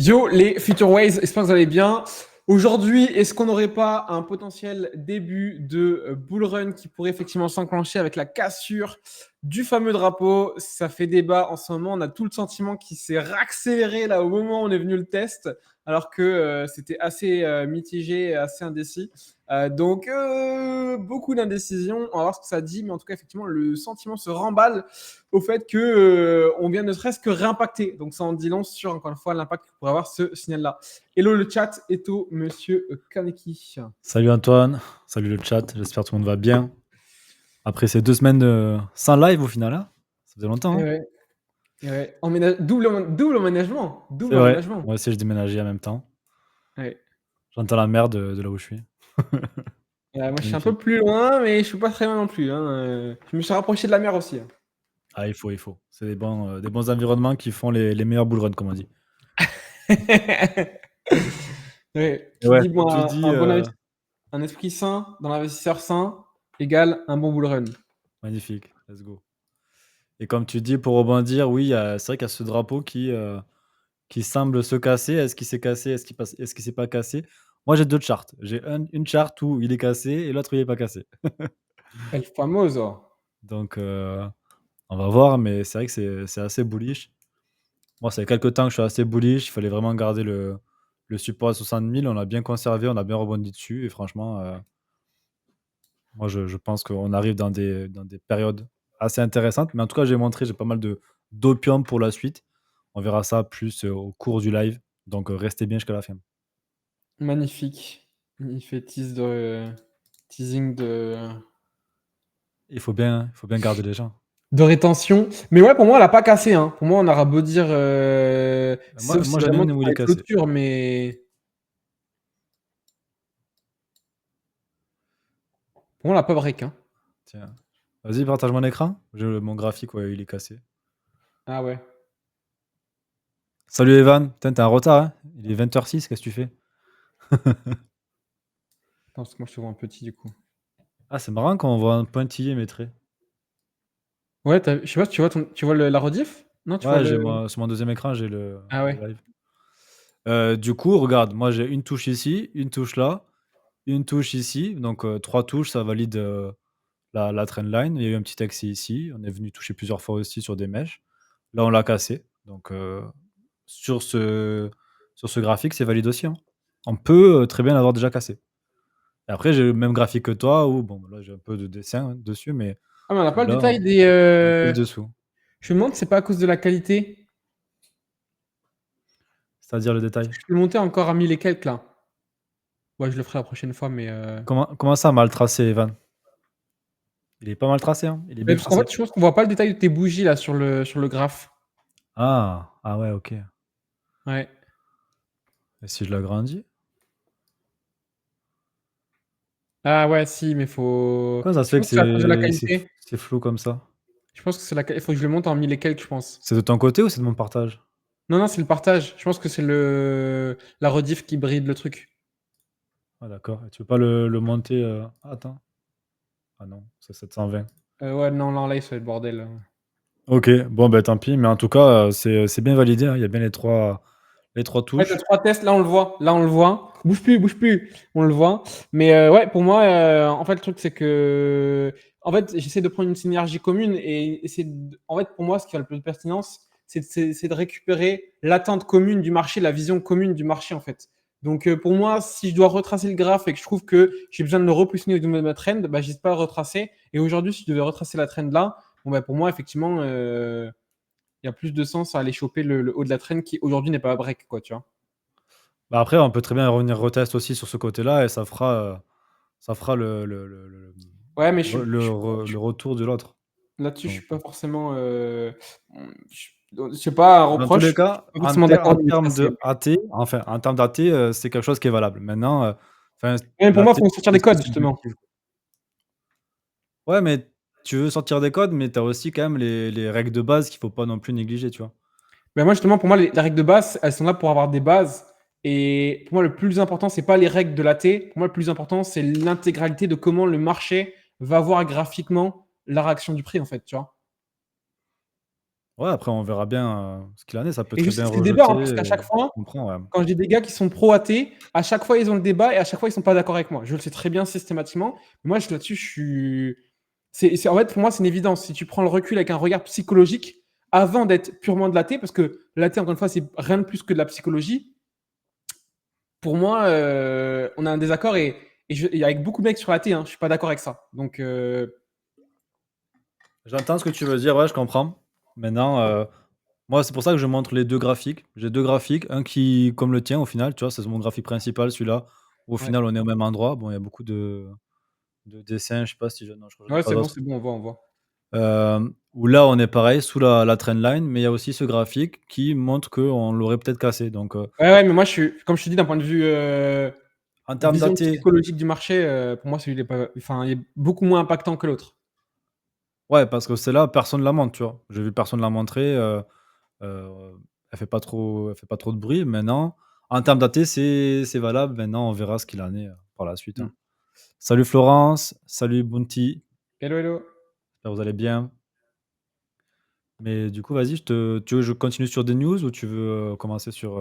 Yo les Future Ways, j'espère que vous allez bien. Aujourd'hui, est-ce qu'on n'aurait pas un potentiel début de bull run qui pourrait effectivement s'enclencher avec la cassure du fameux drapeau? Ça fait débat en ce moment. On a tout le sentiment qu'il s'est raccéléré là au moment où on est venu le test, alors que c'était assez mitigé et assez indécis. Donc, beaucoup d'indécision. On va voir ce que ça dit, mais en tout cas, effectivement, le sentiment se remballe au fait que on vient ne serait-ce que réimpacter. Donc ça en dit long sur, encore une fois, l'impact que pourrait avoir ce signal-là. Hello le chat, Eto, monsieur Kaneki. Salut Antoine, salut le chat, j'espère que tout le monde va bien. Après ces 2 semaines sans live au final, hein, ça faisait longtemps. Et Hein. ouais, et ouais. Double emménagement. C'est Double vrai, emménagement. moi aussi je déménageais en même temps. Ouais. J'entends la mer de là où je suis. Moi, je suis un peu Magnifique. plus loin, mais je suis pas très loin non plus. Hein. Je me suis rapproché de la mer aussi. Hein. Ah, il faut. C'est des bons environnements qui font les meilleurs bull runs, comme on dit. Ouais. Et Qui ouais, dit comme bon, tu dis, un esprit sain dans l'investisseur sain égale un bon bull run. magnifique, let's go. Et comme tu dis, pour rebondir, oui, c'est vrai qu'il y a ce drapeau qui semble se casser. Est-ce qu'il s'est cassé? Est-ce qu'il s'est pas cassé? Moi j'ai deux charts. J'ai une charte où il est cassé et l'autre où il est pas cassé. El famoso. Donc, on va voir, mais c'est vrai que c'est assez bullish. Moi, ça fait quelques temps que je suis assez bullish. Il fallait vraiment garder le support à 60 000. On l'a bien conservé, on a bien rebondi dessus. Et franchement, moi, je pense qu'on arrive dans des périodes assez intéressantes. Mais en tout cas, j'ai pas mal d'opium pour la suite. On verra ça plus au cours du live. Donc, restez bien jusqu'à la fin. Magnifique. Il fait teasing Il faut bien garder les gens. de rétention. Mais ouais, pour moi, elle a pas cassé. Hein. Pour moi, on aura beau dire, Moi, sauf moi si j'en ai vraiment une tu où il fais est la cassé. clôture, mais pour moi, elle a pas break. Hein. Tiens. Vas-y, partage mon écran. Mon graphique, ouais, il est cassé. Ah ouais. Salut Evan, putain, t'es en retard, hein? Il est 20h06, qu'est-ce que tu fais? Attends, parce que moi, je te vois un petit du coup. Ah, c'est marrant quand on voit un pointillé mes traits. Ouais, je sais pas si tu vois la rediff? Non, tu vois Ouais, le. sur mon deuxième écran, j'ai le, Ah le ouais. live. Du coup, regarde, moi j'ai une touche ici, une touche là, une touche ici. Donc, trois touches, ça valide la trendline. Il y a eu un petit accès ici. On est venu toucher plusieurs fois aussi sur des mèches. Là, on l'a cassé. Donc, sur ce graphique, c'est valide aussi. Hein. On peut très bien l'avoir déjà cassé. Et après, j'ai le même graphique que toi, où, bon, là, j'ai un peu de dessin hein, dessus, mais Ah, mais on n'a pas le là, détail on est pile dessous. Je me demande si c'est pas à cause de la qualité. C'est-à-dire le détail. Je peux le monter encore à 1000 et quelques là. Ouais, je le ferai la prochaine fois, mais. Comment ça, mal tracé, Evan? Il est pas mal tracé, hein? Il est Mais bien parce qu'en tracé. fait, je pense qu'on voit pas le détail de tes bougies là sur le graphe. Ah ouais, ok. Ouais. Et si je l'agrandis? Ah ouais, si, mais faut. Comment ça se Je fait que pense que c'est à cause de la c'est qualité. c'est flou comme ça? Je pense que c'est il faut que je le monte en 1000 et quelques, je pense. C'est de ton côté ou c'est de mon partage? Non, non, c'est le partage. Je pense que c'est la rediff qui bride le truc. Ah d'accord. Et tu veux pas le monter, attends. Ah non, c'est 720. Ouais, non, non, là, il serait le bordel. OK, bon, bah, tant pis, mais en tout cas, c'est bien validé, hein. Il y a bien les trois Ouais, t'as touches. 3 tests, là, on le voit. Là, on le voit. Bouge plus, bouge plus. On le voit. Mais ouais, pour moi, en fait, le truc, c'est que. En fait, j'essaie de prendre une synergie commune et en fait, pour moi, ce qui a le plus de pertinence, c'est de récupérer l'attente commune du marché, la vision commune du marché, en fait. Donc, pour moi, si je dois retracer le graphe et que je trouve que j'ai besoin de le repositionner au niveau de ma trend, bah, j'hésite pas à le retracer. Et aujourd'hui, si je devais retracer la trend là, bon, bah, pour moi, effectivement, il y a plus de sens à aller choper le haut de la trend qui aujourd'hui n'est pas à break, quoi, tu vois. Bah, après, on peut très bien revenir retest aussi sur ce côté-là et ça fera Ouais, mais le retour de l'autre. là-dessus, je Donc, suis pas forcément. Je sais pas un dans tous les reproche. Je suis cas, pas en forcément ter d'accord en avec ça. termes de AT, enfin, en termes d'AT, c'est quelque chose qui est valable. Maintenant, enfin, Mais pour moi, il l'AT, faut sortir des c'est codes, justement. subjectif. Ouais, mais tu veux sortir des codes, mais tu as aussi quand même les règles de base qu'il faut pas non plus négliger, tu vois? Mais moi, justement, pour moi, les règles de base, elles sont là pour avoir des bases. Et pour moi, le plus important, c'est pas les règles de l'AT. Pour moi, le plus important, c'est l'intégralité de comment le marché va voir graphiquement la réaction du prix, en fait, tu vois. Ouais, après on verra bien, ce qu'il en est. Ça peut Et je très sais que bien c'est le débat, rejeter, hein, parce qu'à chaque je fois, comprends, ouais. quand j'ai des gars qui sont pro athées, à chaque fois ils ont le débat et à chaque fois ils sont pas d'accord avec moi. Je le sais très bien systématiquement. Moi, là-dessus, je suis. En fait, pour moi, c'est une évidence. Si tu prends le recul avec un regard psychologique, avant d'être purement de l'athée, parce que l'athée, encore une fois, c'est rien de plus que de la psychologie. Pour moi, on a un désaccord et avec beaucoup de mecs sur l'athée, hein, je suis pas d'accord avec ça. Donc, J'entends ce que tu veux dire, ouais, je comprends. Maintenant, moi, c'est pour ça que je montre les 2 graphiques. J'ai 2 graphiques, un qui comme le tien au final, tu vois? C'est mon graphique principal celui-là, où au ouais, final on est au même endroit. Bon, il y a beaucoup de dessins, je sais pas si je non, je crois que j'en ai ouais, pas d'autres. c'est bon, on voit, on voit. Où là, on est pareil sous la trendline, mais il y a aussi ce graphique qui montre qu'on l'aurait peut-être cassé. Donc, Ouais, ouais, mais moi, comme je te dis, d'un point de vue en termes vision datés, psychologique du marché, pour moi, celui il est pas, enfin, il est beaucoup moins impactant que l'autre. ouais, parce que celle-là, personne la montre, tu vois? J'ai vu personne la montrer, heu, elle fait pas trop de bruit. Maintenant, en termes datés, c'est valable. Maintenant, on verra ce qu'il en est, par la suite, Mm. hein. Salut Florence, salut Bounty, Hello, hello. j'espère que vous allez bien. Mais du coup, vas-y, tu veux que je continue sur des news ou tu veux, commencer sur,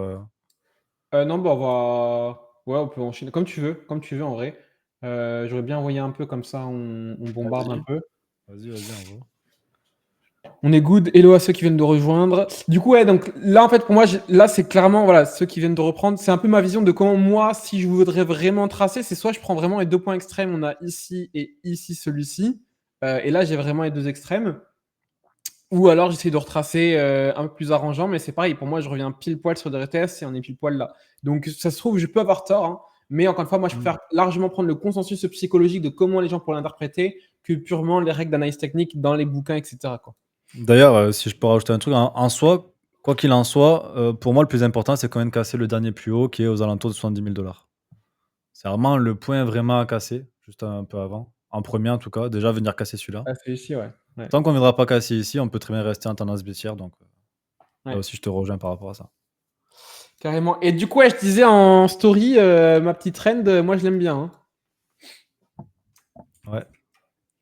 Non, bah, ouais, on peut enchaîner comme tu veux en vrai. J'aurais bien envoyé un peu comme ça, on bombarde un vas-y, peu. vas-y, en gros. On est good. Hello à ceux qui viennent de rejoindre. Du coup, ouais, donc là, en fait, pour moi, là, c'est clairement, voilà, ceux qui viennent de reprendre, c'est un peu ma vision de comment moi, si je voudrais vraiment tracer, c'est soit je prends vraiment les deux points extrêmes, on a ici et ici celui-ci. Et là, j'ai vraiment les deux extrêmes. Ou alors, j'essaie de retracer un peu plus arrangeant, mais c'est pareil. Pour moi, je reviens pile poil sur des RTS et on est pile poil là. Donc, ça se trouve, je peux avoir tort, hein, mais encore une fois, moi, je Mmh. préfère largement prendre le consensus psychologique de comment les gens pourraient l'interpréter que purement les règles d'analyse technique dans les bouquins, etc., quoi. D'ailleurs, si je peux rajouter un truc, en soi, quoi qu'il en soit, pour moi, le plus important, c'est quand même de casser le dernier plus haut qui est aux alentours de 70 000 $. C'est vraiment le point vraiment à casser, juste un peu avant. En premier en tout cas, déjà venir casser celui-là. Ah, c'est ici, ouais. Ouais. Tant qu'on ne viendra pas casser ici, on peut très bien rester en tendance baissière, donc là Ouais, aussi je te rejoins par rapport à ça. carrément. Et du coup, ouais, je disais en story, ma petite trend, moi, je l'aime bien, hein. Ouais.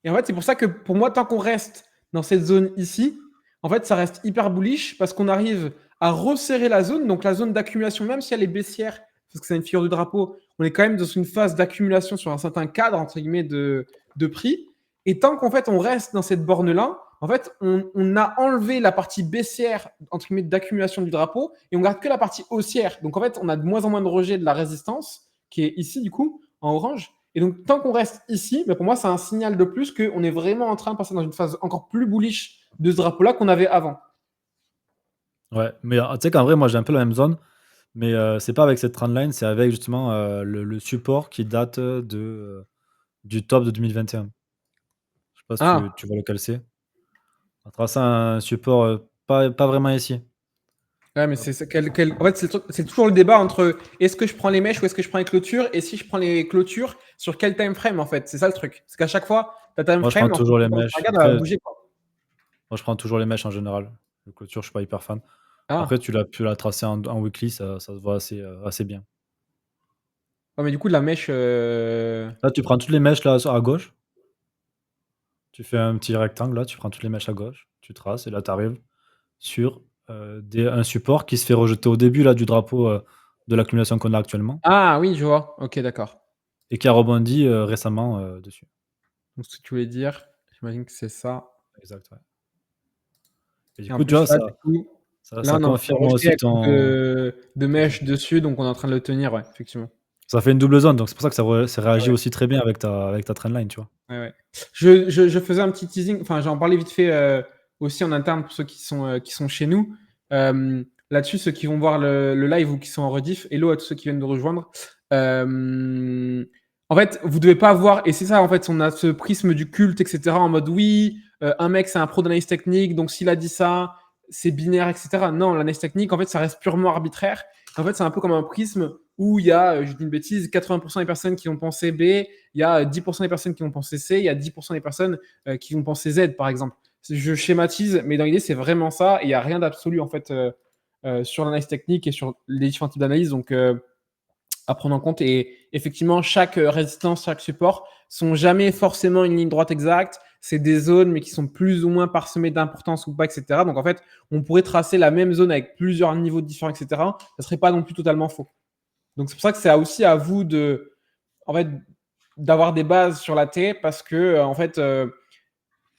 Et en fait, c'est pour ça que pour moi, tant qu'on reste dans cette zone ici, en fait, ça reste hyper bullish parce qu'on arrive à resserrer la zone. Donc, la zone d'accumulation, même si elle est baissière, parce que c'est une figure du drapeau, on est quand même dans une phase d'accumulation sur un certain cadre, entre guillemets, de prix. Et tant qu'en fait, on reste dans cette borne-là, en fait, on a enlevé la partie baissière, entre guillemets, d'accumulation du drapeau et on garde que la partie haussière. Donc, en fait, on a de moins en moins de rejet de la résistance qui est ici, du coup, en orange. Et donc, tant qu'on reste ici, mais pour moi, c'est un signal de plus qu'on est vraiment en train de passer dans une phase encore plus bullish de ce drapeau-là qu'on avait avant. Ouais, mais tu sais qu'en vrai, moi j'ai un peu la même zone, mais c'est pas avec cette trendline, c'est avec justement, le support qui date, du top de 2021. Je sais pas si Ah, tu vois lequel c'est? On a tracé un support, pas vraiment ici. ouais, mais Hop. en fait, c'est toujours le débat entre est-ce que je prends les mèches ou est-ce que je prends les clôtures, et si je prends les clôtures, sur quel time frame en fait. C'est ça le truc. C'est qu'à chaque fois, ta time Moi je prends frame, en toujours fonction les de comment tu mèches. regardes, elle va Après, bouger, quoi. moi je prends toujours les mèches en général. Les clôtures, je suis pas hyper fan. Après Ah, tu l'as tracé en weekly, ça se voit assez bien. ouais, mais du coup, la mèche. Là, tu prends toutes les mèches là à gauche, tu fais un petit rectangle là, tu prends toutes les mèches à gauche, tu traces et là tu arrives sur, un support qui se fait rejeter au début là du drapeau, de l'accumulation qu'on a actuellement Ah oui, je vois. Ok, d'accord. et qui a rebondi, récemment, dessus. Donc, ce que tu voulais dire, j'imagine que c'est ça. Exact, ouais. Et du Et en coup, tu plus, vois, là, du coup, là, ça on est en train de confirme rejeter aussi avec coup ton de c'est ça. mèche dessus, donc on est en train de le tenir, ouais, effectivement. Ça fait une double zone, donc c'est pour ça que ça Ah réagit ouais, aussi très bien avec ta trendline, tu vois? ouais, ouais. Je faisais un petit teasing, enfin, j'en parlais vite fait, aussi en interne pour ceux qui sont chez nous. Là-dessus, ceux qui vont voir le live ou qui sont en rediff, hello à tous ceux qui viennent de rejoindre. En fait, vous devez pas avoir, et c'est ça, en fait, on a ce prisme du culte, etc., en mode oui, un mec, c'est un pro d'analyse technique, donc s'il a dit ça, c'est binaire, etc. Non, l'analyse technique, en fait, ça reste purement arbitraire. En fait, c'est un peu comme un prisme où il y a, je dis une bêtise, 80% des personnes qui vont penser B, il y a 10% des personnes qui vont penser C, il y a 10% des personnes qui vont penser Z, par exemple. Je schématise, mais dans l'idée, c'est vraiment ça. Et il n'y a rien d'absolu, en fait, sur l'analyse technique et sur les différents types d'analyse. Donc, à prendre en compte. Et effectivement, chaque résistance, chaque support sont jamais forcément une ligne droite exacte. c'est des zones, mais qui sont plus ou moins parsemées d'importance ou pas, etc. Donc en fait, on pourrait tracer la même zone avec plusieurs niveaux différents, etc. Ça ne serait pas non plus totalement faux. Donc c'est pour ça que c'est aussi à vous en fait, d'avoir des bases sur la T, parce que en fait,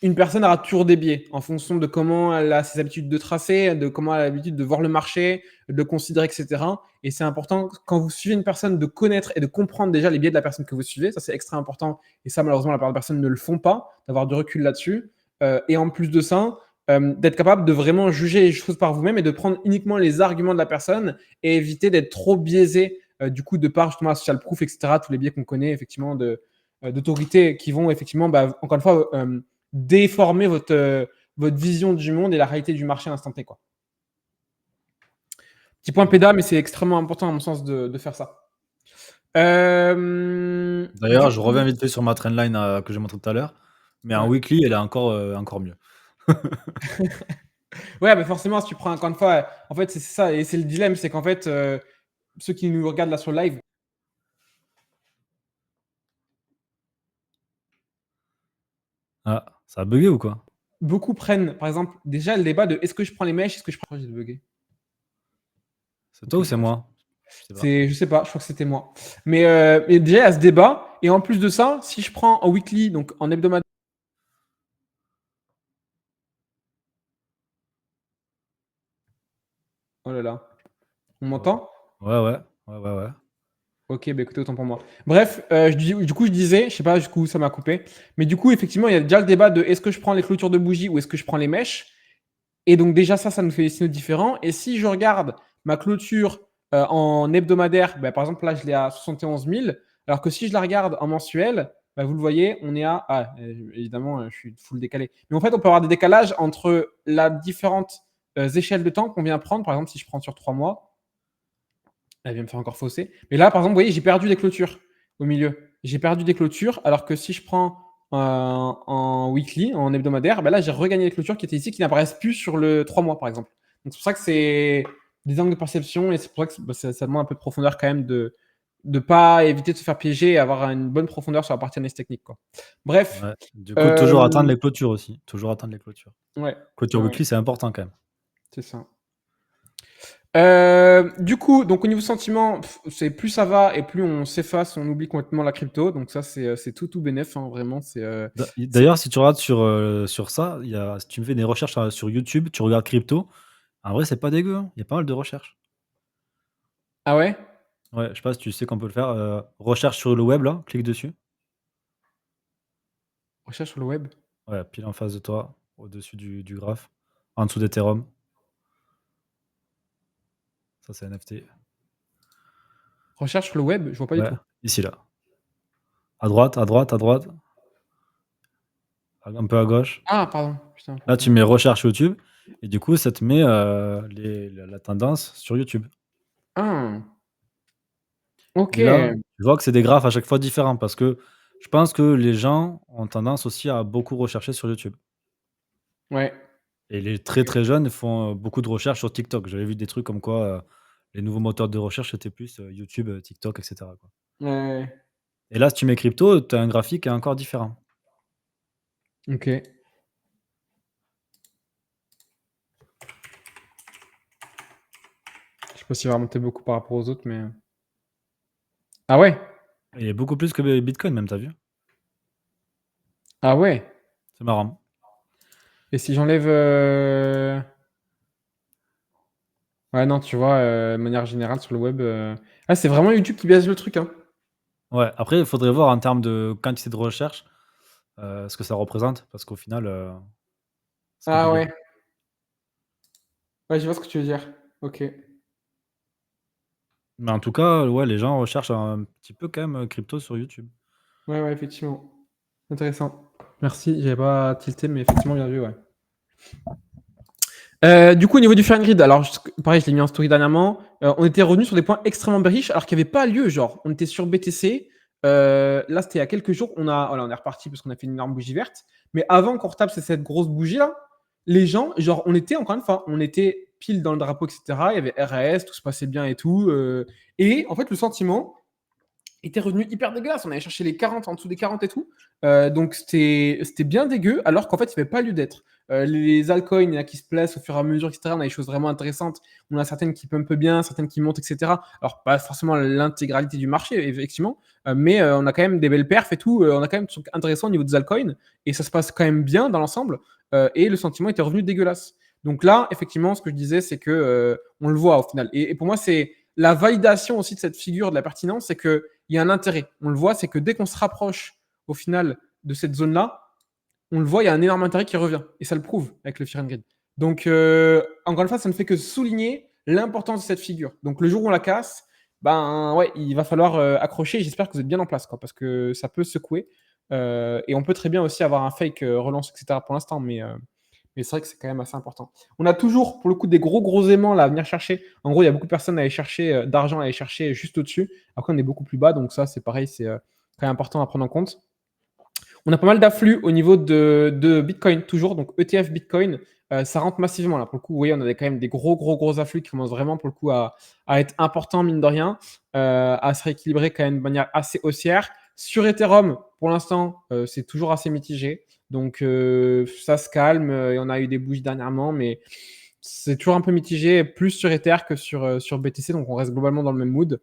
une personne aura toujours des biais en fonction de comment elle a ses habitudes de tracer, de comment elle a l'habitude de voir le marché, de le considérer, etc. Et c'est important, quand vous suivez une personne, de connaître et de comprendre déjà les biais de la personne que vous suivez. Ça, c'est extrêmement important. Et ça, malheureusement, la plupart des personnes ne le font pas, d'avoir du recul là-dessus. Et en plus de ça, d'être capable de vraiment juger les choses par vous-même et de prendre uniquement les arguments de la personne et éviter d'être trop biaisé, du coup, de par justement la social proof, etc., tous les biais qu'on connaît, effectivement, d'autorité qui vont, effectivement, encore une fois, déformer votre vision du monde et la réalité du marché à l'instant T, quoi. Petit point péda, mais c'est extrêmement important à mon sens de faire ça. D'ailleurs, je reviens vite fait sur ma trendline que j'ai montré tout à l'heure, mais en Ouais. weekly, elle est encore mieux. Ouais, mais forcément, si tu prends encore une fois, en fait, c'est ça, et c'est le dilemme, c'est qu'en fait, ceux qui nous regardent là sur le live, Ah, ça a bugué ou quoi? beaucoup prennent, par exemple, déjà le débat de est-ce que je prends les mèches, est-ce que je prends. J'ai bugué. C'est toi Ok, ou c'est bref. moi? Je sais pas. Je sais pas, je crois que c'était moi. Mais déjà, il y a ce débat, et en plus de ça, si je prends en weekly, donc en hebdomadaire. Oh là là, on Ouais. m'entend? Ouais, ouais. Ouais, ouais, ouais. OK, bah, écoutez, autant pour moi. Bref, du coup, je disais, je sais pas, du coup, ça m'a coupé. Mais du coup, effectivement, il y a déjà le débat de est-ce que je prends les clôtures de bougies ou est-ce que je prends les mèches? Et donc déjà ça nous fait des signaux différents. Et si je regarde ma clôture, en hebdomadaire, bah, par exemple, là, je l'ai à 71 000, alors que si je la regarde en mensuel, bah, vous le voyez, on est évidemment, je suis full décalé. Mais en fait, on peut avoir des décalages entre la différentes, échelles de temps qu'on vient prendre. Par exemple, si je prends sur 3 mois, elle vient me faire encore fausser. Mais là, par exemple, vous voyez, j'ai perdu des clôtures au milieu. J'ai perdu des clôtures, alors que si je prends en weekly, en hebdomadaire, ben là, j'ai regagné les clôtures qui étaient ici, qui n'apparaissent plus sur le 3 mois, par exemple. Donc, c'est pour ça que c'est des angles de perception, et c'est pour ça que ça demande un peu de profondeur quand même, de ne pas éviter de se faire piéger et avoir une bonne profondeur sur la partie analyse technique, quoi. Bref, Ouais. Du coup, toujours atteindre les clôtures aussi. Toujours atteindre les clôtures. ouais, Clôture ouais, ouais, weekly, c'est important quand même. c'est ça. Du coup, donc au niveau sentiment, c'est plus ça va et plus on s'efface, on oublie complètement la crypto. Donc ça, c'est tout bénef, hein, vraiment. C'est- D'ailleurs, si tu regardes sur ça, si tu me fais des recherches sur YouTube, tu regardes crypto, en vrai, c'est pas dégueu, hein. Il y a pas mal de recherches. Ah ouais? Ouais, je sais pas si tu sais qu'on peut le faire. Recherche sur le web, là, clique dessus. Recherche sur le web. Ouais, pile en face de toi, au-dessus du graphe, en dessous d'Ethereum. Ça, c'est NFT. Recherche sur le web, je vois pas du Ouais, tout. ici, là. À droite, à droite, à droite, un peu à gauche. Ah, pardon. Putain, Là, tu mets recherche YouTube et du coup, ça te met la tendance sur YouTube. Ah, ok. Et là, tu vois que c'est des graphes à chaque fois différents parce que je pense que les gens ont tendance aussi à beaucoup rechercher sur YouTube. Ouais. Et les très, très jeunes font, beaucoup de recherches sur TikTok. J'avais vu des trucs comme quoi, les nouveaux moteurs de recherche, c'était plus, YouTube, TikTok et cetera, quoi. Ouais, ouais. Et là, si tu mets crypto, tu as un graphique qui est encore différent. Ok. Je sais pas s'il va remonter beaucoup par rapport aux autres, mais. Ah ouais? Et beaucoup plus que Bitcoin même, tu as vu? Ah ouais. C'est marrant. Et si j'enlève. Ouais, non, tu vois, de manière générale sur le web. Ah, c'est vraiment YouTube qui biaise le truc, hein. Ouais, après, il faudrait voir en termes de quantité de recherche, ce que ça représente parce qu'au final, c'est Ah compliqué. ouais. Ouais, je vois ce que tu veux dire. Ok. Mais en tout cas, ouais, les gens recherchent un petit peu quand même, crypto sur YouTube. Ouais, ouais, effectivement. Intéressant. Merci, j'avais pas tilté, mais effectivement, bien vu, ouais. Du coup, au niveau du Fair Grid, alors pareil, je l'ai mis en story dernièrement. On était revenu sur des points extrêmement bearish, alors qu'il n'y avait pas lieu. Genre, on était sur BTC. Là, c'était il y a quelques jours. Voilà, on est reparti parce qu'on a fait une énorme bougie verte. Mais avant qu'on retape cette grosse bougie là, les gens, genre, on était encore une fois, on était pile dans le drapeau, etc. Il y avait RAS, tout se passait bien et tout. Et en fait, le sentiment, était revenu hyper dégueulasse. On allait chercher les 40, en dessous des 40 et tout. Donc c'était bien dégueu, alors qu'en fait, il n'y avait pas lieu d'être. Les altcoins, il y en a qui se placent au fur et à mesure, etc. On a des choses vraiment intéressantes. On a certaines qui pumpent bien, certaines qui montent, etc. Alors, pas forcément l'intégralité du marché, effectivement, mais on a quand même des belles perfs et tout. On a quand même des trucs intéressants au niveau des altcoins, et ça se passe quand même bien dans l'ensemble. Et le sentiment était revenu dégueulasse. Donc là, effectivement, ce que je disais, c'est que on le voit au final. Et pour moi, c'est la validation aussi de cette figure de la pertinence, c'est qu'il y a un intérêt. On le voit, c'est que dès qu'on se rapproche au final de cette zone-là, on le voit, il y a un énorme intérêt qui revient. Et ça le prouve avec le Fear and Greed. Donc, encore une fois, ça ne fait que souligner l'importance de cette figure. Donc, le jour où on la casse, ben ouais, il va falloir accrocher. J'espère que vous êtes bien en place, quoi, parce que ça peut secouer. Et on peut très bien aussi avoir un fake relance, etc. pour l'instant, mais c'est vrai que c'est quand même assez important. On a toujours, pour le coup, des gros aimants là, à venir chercher. En gros, il y a beaucoup de personnes à aller chercher, d'argent à aller chercher juste au-dessus. Après, on est beaucoup plus bas, donc ça, c'est pareil, c'est quand même important à prendre en compte. On a pas mal d'afflux au niveau de Bitcoin, toujours. Donc, ETF Bitcoin, ça rentre massivement là. Pour le coup, vous voyez, on a quand même des gros afflux qui commencent vraiment, pour le coup, à être importants, mine de rien, à se rééquilibrer quand même de manière assez haussière. Sur Ethereum, pour l'instant, c'est toujours assez mitigé. Donc, ça se calme. Et on a eu des bougies dernièrement, mais c'est toujours un peu mitigé, plus sur Ether que sur BTC. Donc, on reste globalement dans le même mood.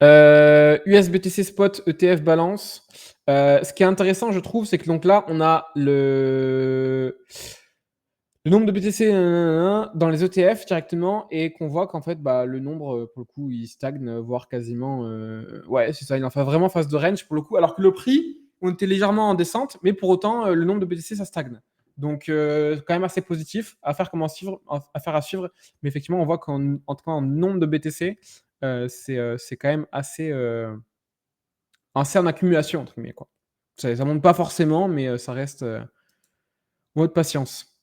USBTC Spot, ETF Balance. Ce qui est intéressant, je trouve, c'est que donc là, on a le nombre de BTC dans les ETF directement et qu'on voit qu'en fait, bah, le nombre, pour le coup, il stagne, voire quasiment. Ouais, c'est ça, il en fait vraiment phase de range pour le coup. Alors que le prix, on était légèrement en descente, mais pour autant, le nombre de BTC, ça stagne. Donc, quand même assez positif à faire, à faire à suivre. Mais effectivement, on voit qu'en en tout cas, en nombre de BTC, c'est quand même assez en accumulation, entre guillemets, quoi. Ça monte pas forcément, mais ça reste en mode patience.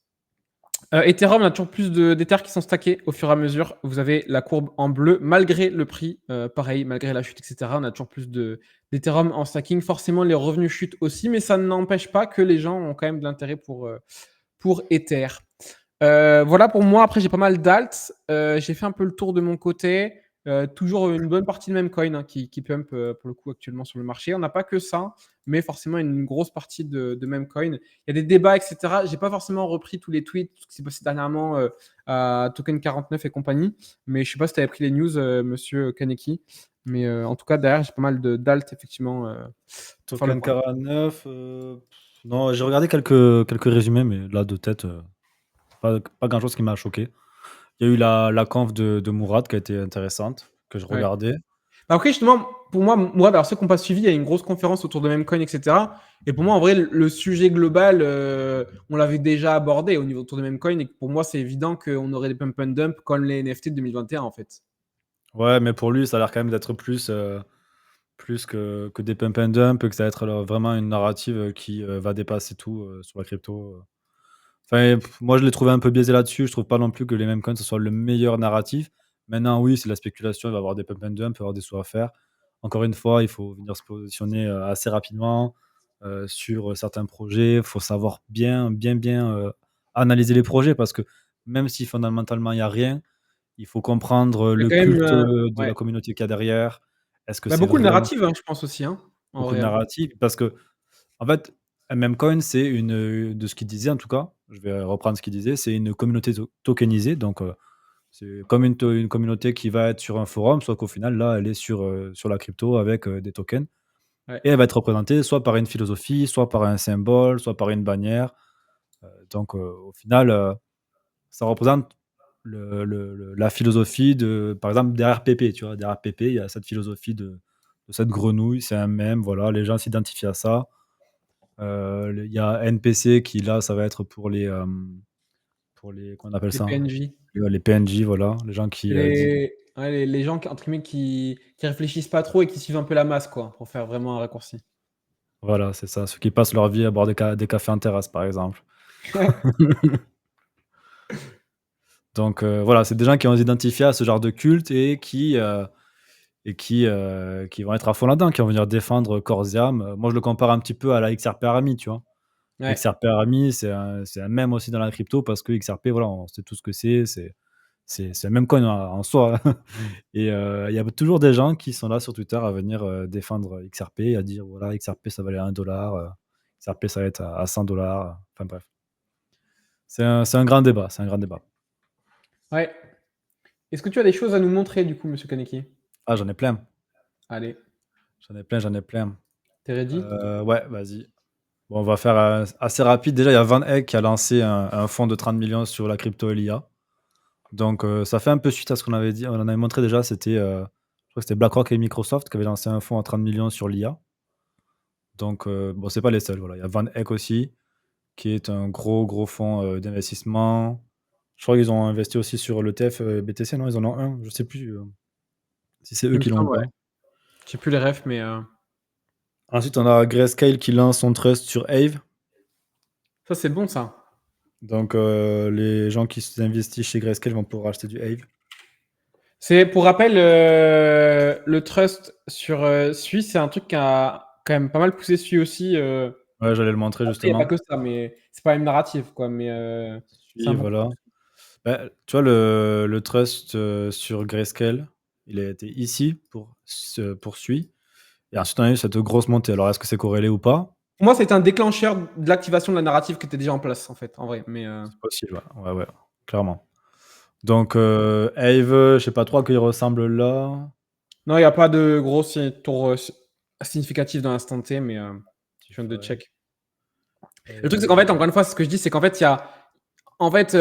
Ethereum, on a toujours plus d'Ethers qui sont stackés au fur et à mesure. Vous avez la courbe en bleu, malgré le prix, pareil, malgré la chute, etc. On a toujours plus d'Ethereum en stacking. Forcément, les revenus chutent aussi, mais ça n'empêche pas que les gens ont quand même de l'intérêt pour Ether. Voilà pour moi. Après, j'ai pas mal d'alts. J'ai fait un peu le tour de mon côté. Toujours une bonne partie de Memcoin qui pump pour le coup actuellement sur le marché. On n'a pas que ça, mais forcément une grosse partie de Memcoin. Il y a des débats, etc. J'ai pas forcément repris tous les tweets, tout ce qui s'est passé dernièrement à Token 49 et compagnie, mais je sais pas si tu avais pris les news, monsieur Kaneki. Mais en tout cas, derrière, j'ai pas mal d'alt, effectivement. Token 49, non, j'ai regardé quelques résumés, mais là, de tête, pas grand-chose qui m'a choqué. Il y a eu la conf de Mourad qui a été intéressante, que je Ouais. regardais. Après, justement, pour moi, alors ceux qui n'ont pas suivi, il y a une grosse conférence autour de Memcoin, etc. Et pour moi, en vrai, le sujet global, on l'avait déjà abordé au niveau autour de Memcoin. Et pour moi, c'est évident qu'on aurait des pump and dump comme les NFT de 2021, en fait. Ouais, mais pour lui, ça a l'air quand même d'être plus que des pump and dump, que ça va être vraiment une narrative qui va dépasser tout sur la crypto. Enfin, moi, je l'ai trouvé un peu biaisé là-dessus. Je trouve pas non plus que les mêmes coins, ce soit le meilleur narratif. Maintenant, oui, c'est la spéculation. Il va y avoir des pump and dump, il va y avoir des sous à faire. Encore une fois, il faut venir se positionner assez rapidement sur certains projets. Il faut savoir bien analyser les projets parce que même si fondamentalement il n'y a rien, il faut comprendre Il y a le quand même. culte de Ouais. la communauté qu'il y a derrière. Est-ce que Bah, c'est beaucoup de vraiment narratives, hein, je pense aussi, hein, en beaucoup de vrai. Hein. narratifs? Parce que en fait, Memcoin, c'est de ce qu'il disait en tout cas, je vais reprendre ce qu'il disait, c'est une communauté tokenisée, donc c'est comme une communauté qui va être sur un forum, soit qu'au final, là, elle est sur la crypto avec des tokens, Ouais. et elle va être représentée soit par une philosophie, soit par un symbole, soit par une bannière. Donc au final, ça représente la philosophie par exemple, des RPP, tu vois, des RPP, il y a cette philosophie de cette grenouille, c'est un mème, voilà, les gens s'identifient à ça. Il y a NPC qui là, ça va être pour les comment on appelle Les ça? PNJ. Les PNJ, voilà, les gens qui, di Les gens, entre guillemets, qui réfléchissent pas trop et qui suivent un peu la masse, quoi, pour faire vraiment un raccourci. voilà, c'est ça, ceux qui passent leur vie à boire des cafés en terrasse, par exemple. Donc voilà, c'est des gens qui vont s'identifier à ce genre de culte et qui vont être à fond là-dedans, qui vont venir défendre corps et âme. Moi, je le compare un petit peu à la XRP Army, tu vois? Ouais. XRP Army, c'est un mème aussi dans la crypto parce que XRP, voilà, on sait tout ce que c'est c'est le même coin en soi. Et il y a toujours des gens qui sont là sur Twitter à venir, défendre XRP, à dire: «Voilà, XRP ça valait 1 $, XRP ça va être à 100 $», enfin bref. C'est un grand débat, c'est un grand débat. Ouais. Est-ce que tu as des choses à nous montrer, du coup, monsieur Kaneki? Ah, j'en ai plein, Allez, j'en ai plein, j'en ai plein. t'es ready? Ouais, vas-y. Bon, on va faire, assez rapide. Déjà, il y a Van Eck qui a lancé un fonds de 30 millions sur la crypto et l'IA. Donc, ça fait un peu suite à ce qu'on avait dit. On en avait montré déjà, c'était, je crois que c'était BlackRock et Microsoft qui avaient lancé un fonds à 30 millions sur l'IA. Donc, bon, c'est pas les seuls, voilà. Il y a Van Eck aussi, qui est un gros, gros fonds, d'investissement. Je crois qu'ils ont investi aussi sur l'ETF, BTC, non? Ils en ont un, je sais plus, si c'est eux Il me qui l'ont ou semble, pas. ouais. J'ai plus les refs, mais Ensuite, on a Grayscale qui lance son trust sur Aave. ça, c'est bon, ça. Donc, les gens qui investissent chez Grayscale vont pouvoir acheter du Aave. C'est pour rappel, le trust sur Sui, c'est un truc qui a quand même pas mal poussé Sui aussi. Ouais, j'allais le montrer Après, il n'y a pas justement. que ça, mais c'est pas la même narrative, quoi. Mais c'est Sui, un bon truc. voilà. Bah, tu vois le trust, sur Grayscale, il a été ici pour Sui et ensuite on a eu cette grosse montée. Alors est-ce que c'est corrélé ou pas? Pour moi, c'est un déclencheur de l'activation de la narrative qui était déjà en place, en fait, en vrai. Mais C'est possible, ouais. Ouais, ouais, clairement. Donc, Aave, je sais pas trop à quoi il ressemble là. non, il n'y a pas de gros tour significatif dans l'instant T, mais je viens de DeFi, check. Le truc, c'est qu'en Aave, fait, encore une fois, c'est ce que je dis, c'est qu'en fait, il y a. En fait,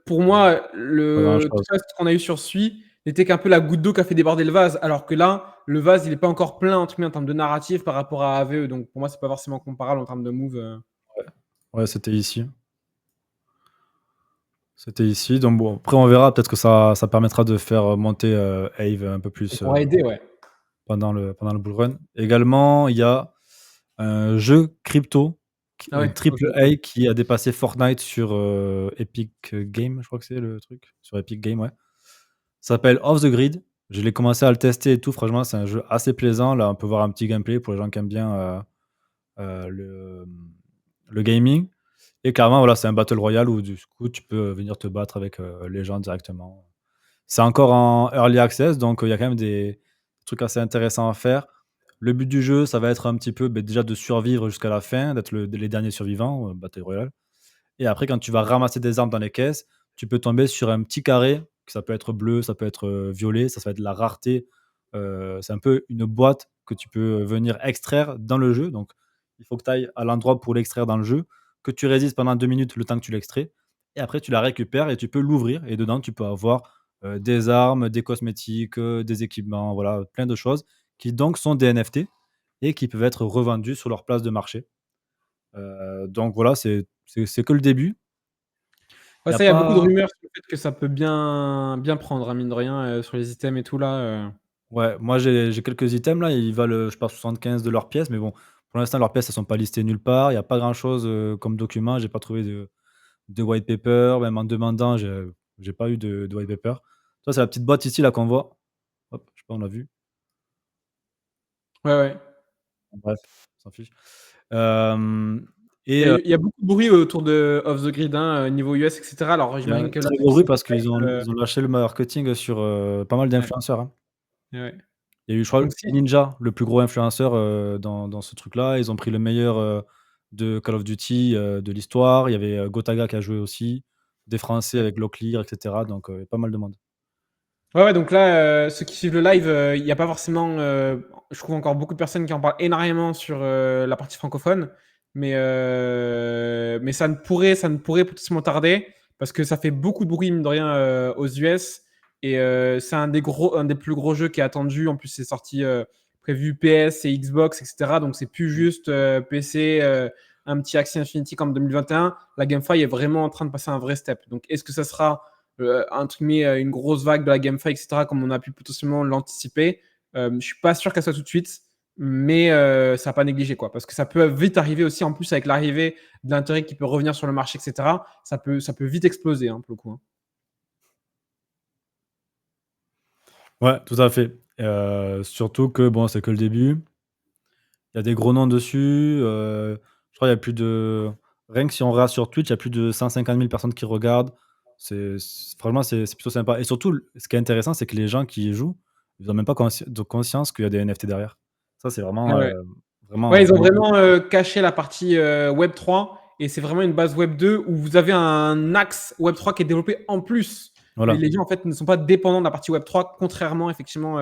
pour moi, pas le grand-chose. trust qu'on a eu sur Sui n'était qu'un peu la goutte d'eau qui a fait déborder le vase, alors que là, le vase, il n'est pas encore plein entre guillemets, en termes de narrative par rapport à AVE. Donc pour moi, c'est pas forcément comparable en termes de move. Ouais. Ouais, c'était ici. C'était ici. Donc bon, après on verra, peut-être que ça permettra de faire monter, Aave un peu Ça plus, pourrait aider, ouais. pendant le bull run. Également, il y a un jeu crypto, Ah ouais, ok, triple ok. A qui a dépassé Fortnite sur, Epic Games, je crois que c'est le truc. Sur Epic Games, ouais. Ça s'appelle Off the Grid. Je l'ai commencé à le tester et tout. Franchement, c'est un jeu assez plaisant. Là, on peut voir un petit gameplay pour les gens qui aiment bien, le gaming. Et clairement, voilà, c'est un battle royale où du coup, tu peux venir te battre avec, les gens directement. C'est encore en early access, donc il y a quand même des trucs assez intéressants à faire. Le but du jeu, ça va être un petit peu, beh, déjà de survivre jusqu'à la fin, d'être les derniers survivants, battle royale. Et après, quand tu vas ramasser des armes dans les caisses, tu peux tomber sur un petit carré, que ça peut être bleu, ça peut être, violet, ça va être de la rareté. C'est un peu une boîte que tu peux venir extraire dans le jeu. Donc il faut que tu ailles à l'endroit pour l'extraire dans le jeu, que tu résistes pendant 2 minutes le temps que tu l'extrais et après tu la récupères et tu peux l'ouvrir et dedans tu peux avoir, des armes, des cosmétiques, des équipements, voilà, plein de choses qui donc sont des NFT et qui peuvent être revendus sur leur place de marché. Donc voilà, c'est que le début. Il Ouais, y a ça, il y a beaucoup de pas rumeurs sur le fait que ça peut bien prendre, hein, mine de rien, sur les items et tout là. Ouais, moi j'ai quelques items là, ils valent, je sais pas 75 de leurs pièces, mais bon, pour l'instant leurs pièces elles sont pas listées nulle part. Il y a pas grand chose, comme document. J'ai pas trouvé de white paper, même en demandant, j'ai pas eu de white paper. Ça, c'est la petite boîte ici là qu'on voit. Hop, je sais pas, on l'a vu? Ouais, ouais. Bref, on s'en fiche. Hem et Il y a beaucoup de bruit autour de Off the Grid, hein, niveau US, et cetera. Alors il y a un j'imagine que là, très vu gros que bruit c'est parce qu'ils ont live, ils ont lâché le marketing sur, pas mal ouais, d'influenceurs, hein. ouais. Il y a eu, je crois, Donc si Ninja, le plus gros influenceur, dans ce truc-là. Ils ont pris le meilleur, de Call of Duty, de l'histoire. Il y avait, Gotaga qui a joué aussi, des Français ouais. avec Locklear et cetera, donc pas mal de monde. Ouais, ouais, donc là, ceux qui suivent le live, il y a pas forcément, je trouve encore beaucoup de personnes qui en parlent énormément sur, la partie francophone, mais ça ne pourrait potentiellement tarder parce que ça fait beaucoup de bruit, mine de rien, aux US et c'est un des plus gros jeux qui est attendu. En plus, c'est sorti, prévu PS et Xbox et cetera, donc c'est plus juste, PC, un petit Axie Infinity comme 2021. La GameFi est vraiment en train de passer un vrai step. Donc est-ce que ça sera entre guillemets, une grosse vague de la GameFi, etc., comme on a pu potentiellement l'anticiper? Je suis pas sûr qu'elle soit tout de suite, mais ça va pas négliger, quoi, parce que ça peut vite arriver aussi, en plus avec l'arrivée de l'intérêt qui peut revenir sur le marché, etc. Ça peut vite exploser, hein, pour le coup, hein. Ouais, tout à fait. Surtout que bon, c'est que le début. Il y a des gros noms dessus, je crois il y a plus de rien que si on regarde sur Twitch, il y a plus de 150 000 personnes qui regardent. Franchement, c'est plutôt sympa et surtout, ce qui est intéressant, c'est que les gens qui y jouent, ils ont même pas de conscience qu'il y a des NFT derrière. Ça, c'est Ouais, vraiment, ouais. vraiment, Ouais, ils ont vraiment cool. vraiment caché la partie Web3 et c'est vraiment une base Web2 où vous avez un axe Web3 qui est développé en plus. Et Voilà. les gens en fait ne sont pas dépendants de la partie Web3, contrairement effectivement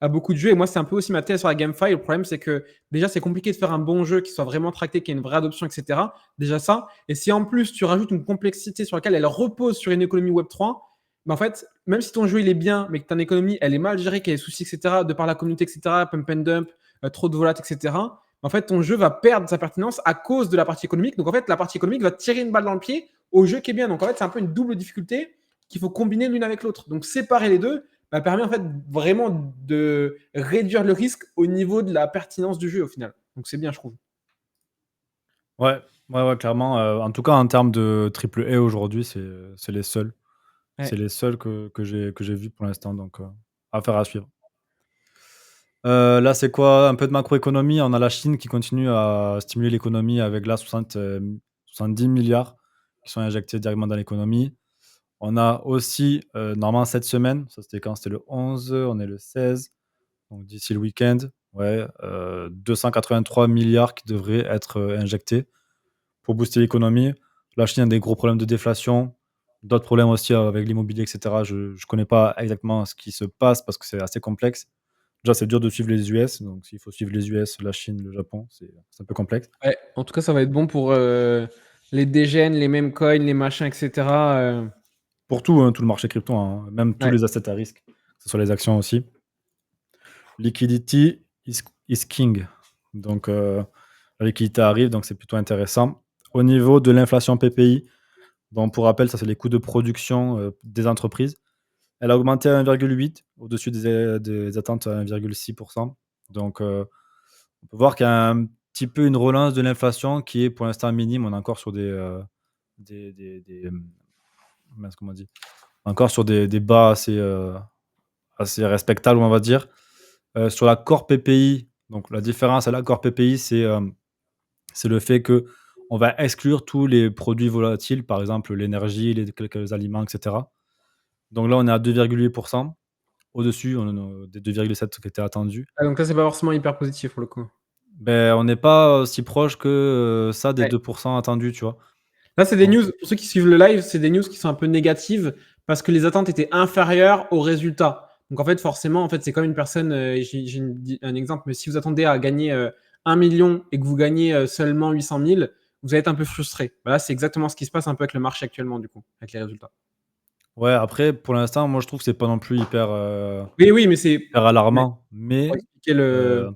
à beaucoup de jeux. Et moi, c'est un peu aussi ma thèse sur la GameFi. Le problème, c'est que déjà, c'est compliqué de faire un bon jeu qui soit vraiment tracté, qui ait une vraie adoption, etc. Déjà ça. Et si en plus tu rajoutes une complexité sur laquelle elle repose sur une économie Web3, ben en fait, même si ton jeu il est bien, mais que ton économie elle est mal gérée, qu'il y a des soucis, etc., de par la communauté, etc., pump and dump, trop de volat, etc., en fait, ton jeu va perdre sa pertinence à cause de la partie économique. Donc, en fait, la partie économique va tirer une balle dans le pied au jeu qui est bien. Donc, en fait, c'est un peu une double difficulté qu'il faut combiner l'une avec l'autre. Donc, séparer les deux permet en fait vraiment de réduire le risque au niveau de la pertinence du jeu au final. Donc, c'est bien, je trouve. Ouais, ouais, ouais, clairement, en tout cas, en termes de triple A aujourd'hui, c'est les seuls. C'est Ouais. les seuls que j'ai vus pour l'instant, donc affaire à suivre. Là, c'est quoi? Un peu de macroéconomie. On a la Chine qui continue à stimuler l'économie avec là 70 milliards qui sont injectés directement dans l'économie. On a aussi, normalement cette semaine, ça c'était quand? C'était le 11, on est le 16, donc d'ici le week-end, ouais, 283 milliards qui devraient être, injectés pour booster l'économie. La Chine a des gros problèmes de déflation, d'autres problèmes aussi avec l'immobilier et cetera. Je ne connais pas exactement ce qui se passe parce que c'est assez complexe. Déjà, c'est dur de suivre les US, donc s'il faut suivre les US, la Chine, le Japon, c'est un peu complexe. Ouais. En tout cas, ça va être bon pour les dégènes, les mêmes coins, les machins, etc. Pour tout, hein, tout le marché crypto, hein, même tous Ouais. les assets à risque, que ce soit les actions aussi. Liquidity is king. Donc, la liquidité arrive, donc c'est plutôt intéressant. Au niveau de l'inflation PPI, bon, pour rappel, ça, c'est les coûts de production, des entreprises. Elle a augmenté à 1,8 au-dessus des attentes à 1,6. Donc, on peut voir qu'il y a un petit peu une relance de l'inflation qui est pour l'instant minime. On est encore sur mince, comment on dit? Encore sur des bas assez respectables, on va dire. Sur la core PPI, donc la différence à la core PPI, c'est le fait que on va exclure tous les produits volatiles, par exemple l'énergie, les quelques aliments et cetera. Donc là, on est à 2,8. Au-dessus, on des 2,7 qui étaient attendus. Ah, donc là, c'est pas forcément hyper positif pour le coup. Ben, on n'est pas aussi proche que, ça des Ouais. 2 attendus, tu vois? Là, c'est des Donc news, pour ceux qui suivent le live, c'est des news qui sont un peu négatives parce que les attentes étaient inférieures aux résultats. Donc en fait, forcément, en fait, c'est comme une personne, un exemple, mais si vous attendez à gagner 1 million et que vous gagnez seulement 800 000, vous allez être un peu frustré. Voilà, c'est exactement ce qui se passe un peu avec le marché actuellement, du coup, avec les résultats. ouais, après, pour l'instant, moi, je trouve que c'est pas non plus Oui, oui, mais c'est hyper mais alarmant, pour mais expliquer le. heu,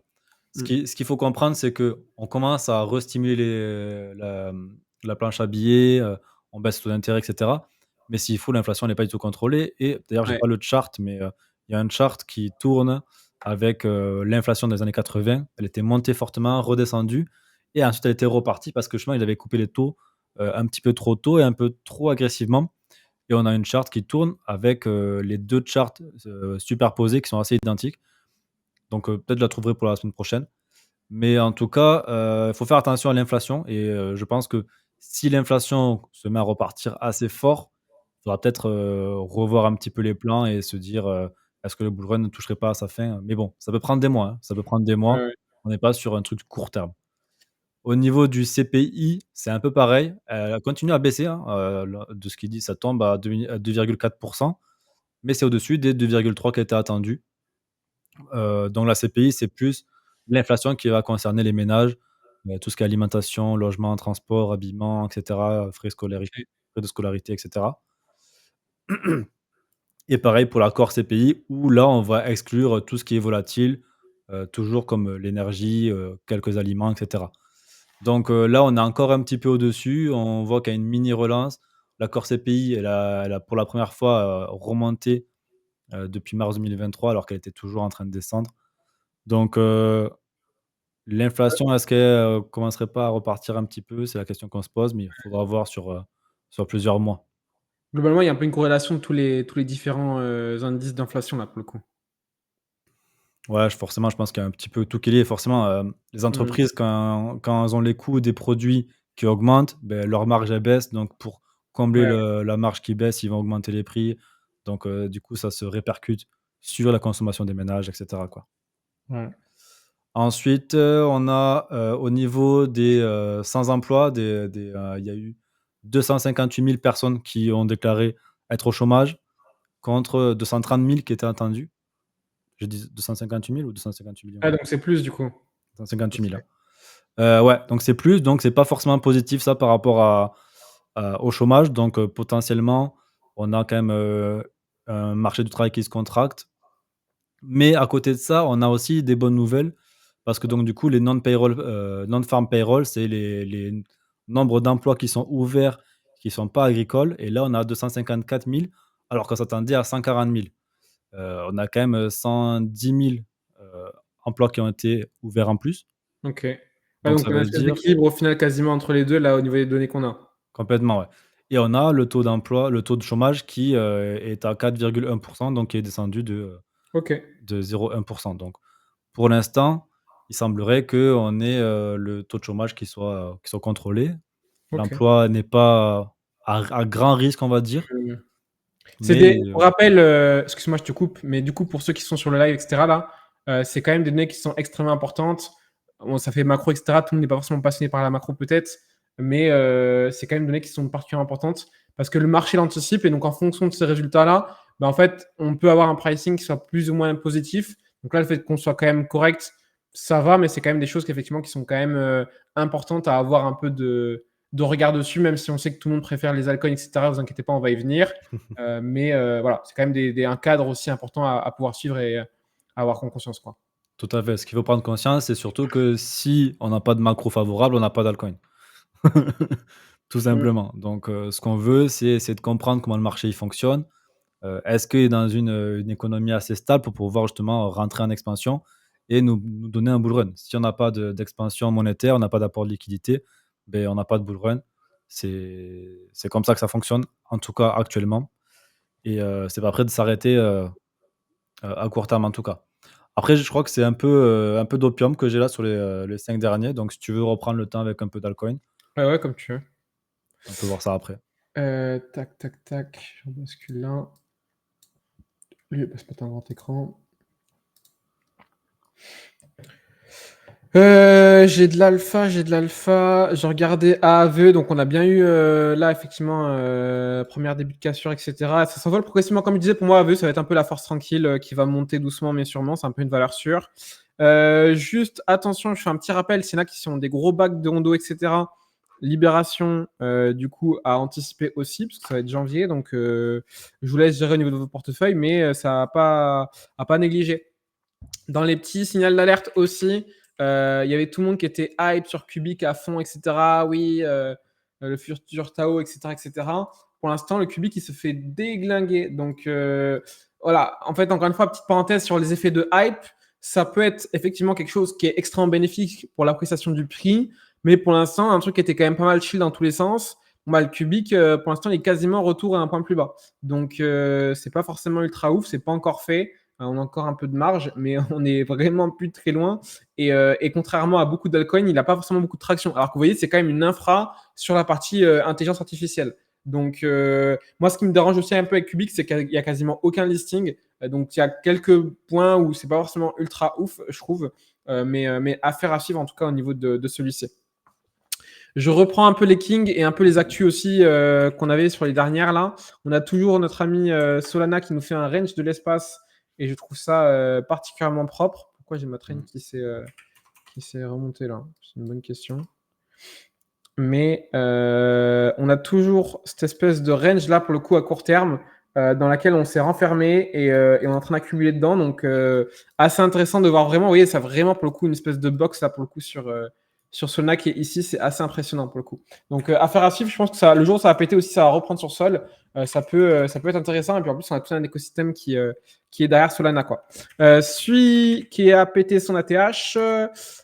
ce Hmm. qui ce qu'il faut comprendre, c'est qu'on commence à restimuler la planche à billets, on baisse le taux d'intérêt et cetera. Mais s'il faut, l'inflation elle est pas du tout contrôlée et d'ailleurs, j'ai Ouais. pas le chart, mais il y a un chart qui tourne avec, l'inflation des années 80. Elle était montée fortement, redescendue et ensuite elle était repartie parce que justement, ils avaient coupé les taux, un petit peu trop tôt et un peu trop agressivement et on a une chart qui tourne avec, les 2 charts, superposés qui sont assez identiques. Donc, peut-être je la trouverai pour la semaine prochaine. Mais en tout cas, il faut faire attention à l'inflation et je pense que si l'inflation se met à repartir assez fort, il faudra peut-être, revoir un petit peu les plans et se dire, «Est-ce que le bull run ne toucherait pas à sa fin?» Mais bon, ça peut prendre des mois, hein, ça peut prendre des Ouais, mois. ouais. On n'est pas sur un truc court terme. Au niveau du CPI, c'est un peu pareil. Elle continue à baisser, hein, là, de ce qu'il dit, ça tombe à 2,4, mais c'est au-dessus des 2,3 qui étaient attendus. Donc la CPI, c'est plus l'inflation qui va concerner les ménages, tout ce qui est alimentation, logement, transport, habillement, et cetera, OK. frais de scolarité, et cetera. Et pareil pour la core CPI où là, on va exclure tout ce qui est volatile, toujours comme, l'énergie, quelques aliments, et cetera. Donc là, on est encore un petit peu au-dessus, on voit qu'il y a une mini relance. La core CPI, elle a pour la première fois, remonté, depuis mars 2023 alors qu'elle était toujours en train de descendre. Donc l'inflation, est-ce qu'elle, commencerait pas à repartir un petit peu? C'est la question qu'on se pose, mais il faudra voir sur plusieurs mois. Globalement, il y a un peu une corrélation de tous les différents indices d'inflation là pour le coup. Ouais, forcément, je pense qu'il y a un petit peu tout qui est lié. Forcément, les Mmh. entreprises quand elles ont les coûts des produits qui augmentent, beh, leur marge, elle baisse. Donc pour combler Ouais, la marge qui baisse, ils vont augmenter les prix. Donc, du coup, ça se répercute sur la consommation des ménages, et cetera, quoi. ouais. Ensuite, on a, au niveau des, sans emploi, il y a eu 258 000 personnes qui ont déclaré être au chômage contre 230 000 qui étaient attendus. J'ai dit 258 000 ou 258 millions? Ah, donc c'est plus du coup. 258 Ok. 000, hein. Ouais, donc c'est plus, donc c'est pas forcément positif ça par rapport au chômage. Donc, potentiellement, on a quand même, un marché du travail qui se contracte. Mais à côté de ça, on a aussi des bonnes nouvelles parce que donc du coup, les non-payroll, non-farm payroll, c'est les nombres d'emplois qui sont ouverts, qui sont pas agricoles et là, on a 254 000 alors qu'on s'attendait à 140 000. On a quand même, 110 000, emplois qui ont été ouverts en plus. Ok. Ouais, Donc donc ça on a une veut espèce dire d'équilibre au final quasiment entre les deux là au niveau des données qu'on a. complètement, ouais, et on a le taux d'emploi, le taux de chômage qui, est à 4,1 donc qui est descendu Ok. de 0,1. Donc pour l'instant, il semblerait qu'on ait, le taux de chômage qui soit contrôlé. Ok. L'emploi n'est pas à grand risque, on va dire, Euh, C'est mais des, pour rappel, excuse-moi, je te coupe, mais du coup, pour ceux qui sont sur le live, etc., là, c'est quand même des données qui sont extrêmement importantes. Bon, ça fait macro, etc. Tout le monde n'est pas forcément passionné par la macro, peut-être, mais c'est quand même des données qui sont particulièrement importantes parce que le marché l'anticipe et donc en fonction de ces résultats-là, bah, en fait, on peut avoir un pricing qui soit plus ou moins positif. Donc là, le fait qu'on soit quand même correct, ça va, mais c'est quand même des choses qu'effectivement qui sont quand même importantes à avoir un peu de regard dessus, même si on sait que tout le monde préfère les altcoins, etc. Vous inquiétez pas, on va y venir. Mais voilà, c'est quand même un cadre aussi important à pouvoir suivre et à avoir en conscience, quoi. tout à fait. Ce qu'il faut prendre conscience, c'est surtout que si on n'a pas de macro favorable, on n'a pas d'altcoin. Tout Mm. simplement. Donc, ce qu'on veut, c'est essayer de comprendre comment le marché il fonctionne. Est-ce qu'il est dans une économie assez stable pour pouvoir justement rentrer en expansion et nous donner un bull run? Si on n'a pas d'expansion monétaire, on n'a pas d'apport de liquidité, ben on n'a pas de bull run. C'est comme ça que ça fonctionne, en tout cas actuellement, et c'est pas prêt de s'arrêter, à court terme en tout cas. Après, je crois que c'est un peu d'opium que j'ai là sur les 5 derniers, donc si tu veux reprendre le temps avec un peu d'altcoin, Ouais, ouais, comme tu veux. on peut voir ça après. Tac, tac, tac. Je bascule là. Lui, il va se mettre un grand écran. J'ai de l'alpha, j'ai de l'alpha. J'ai regardé AAVE, donc on a bien eu là effectivement première début de cassure, etc. Ça s'envole progressivement, comme je disais. Pour moi, AAVE, ça va être un peu la force tranquille qui va monter doucement mais sûrement. C'est un peu une valeur sûre. Juste attention, je fais un petit rappel. S'il y en a qui sont des gros bacs de Hondo, etc. Libération, du coup, à anticiper aussi, parce que ça va être janvier. Donc, je vous laisse gérer au niveau de vos portefeuilles, mais ça à pas négliger. Dans les petits signaux d'alerte aussi, il y avait tout le monde qui était hype sur Cubic à fond, etc. Oui, le futur Tao, etc., etc. Pour l'instant, le Cubic, il se fait déglinguer. Donc, voilà. En fait, encore une fois, petite parenthèse sur les effets de hype. Ça peut être effectivement quelque chose qui est extrêmement bénéfique pour l'appréciation du prix. Mais pour l'instant, un truc qui était quand même pas mal chill dans tous les sens. Bon, bah, le Cubic, pour l'instant, il est quasiment retour à un point plus bas. Donc, c'est pas forcément ultra ouf. C'est pas encore fait. On a encore un peu de marge, mais on est vraiment plus très loin. Et contrairement à beaucoup d'altcoins, il n'a pas forcément beaucoup de traction. Alors que vous voyez, c'est quand même une infra sur la partie intelligence artificielle. Donc, moi, ce qui me dérange aussi un peu avec Cubic, c'est qu'il n'y a quasiment aucun listing. Donc, il y a quelques points où c'est pas forcément ultra ouf, je trouve. Mais affaire à suivre, en tout cas, au niveau de celui-ci. Je reprends un peu les Kings et un peu les actus aussi qu'on avait sur les dernières là. On a toujours notre ami Solana qui nous fait un range de l'espace et je trouve ça particulièrement propre. Pourquoi j'ai ma traîne qui s'est remontée là? C'est une bonne question. Mais on a toujours cette espèce de range là pour le coup à court terme dans laquelle on s'est renfermé et on est en train d'accumuler dedans. Donc assez intéressant de voir vraiment, vous voyez, ça a vraiment pour le coup une espèce de box là pour le coup sur Solana qui est ici, c'est assez impressionnant pour le coup. Donc affaire à suivre, je pense que ça, le jour où ça va péter aussi, ça va reprendre sur sol. Ça peut être intéressant et puis en plus on a tout un écosystème qui est derrière Solana quoi. Celui qui a pété son ATH,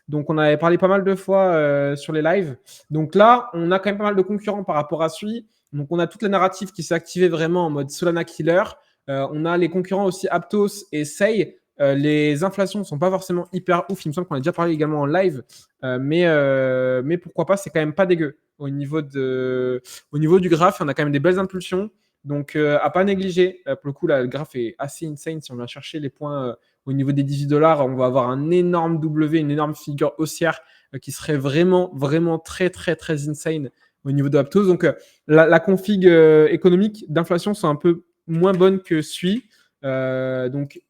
donc on avait parlé pas mal de fois sur les lives. Donc là, on a quand même pas mal de concurrents par rapport à celui. Donc on a toute la narrative qui s'est activée vraiment en mode Solana Killer. On a les concurrents aussi Aptos et Sei Les inflations ne sont pas forcément hyper ouf. Il me semble qu'on a déjà parlé également en live. Mais pourquoi pas, c'est quand même pas dégueu. Au niveau du graphe, on a quand même des belles impulsions. Donc, à pas négliger. Pour le coup, là, le graphe est assez insane. Si on vient chercher les points au niveau des 18 $, on va avoir un énorme W, une énorme figure haussière qui serait vraiment, vraiment très, très, très insane au niveau de Aptos. Donc, la config économique d'inflation sont un peu moins bonne que celui. Donc,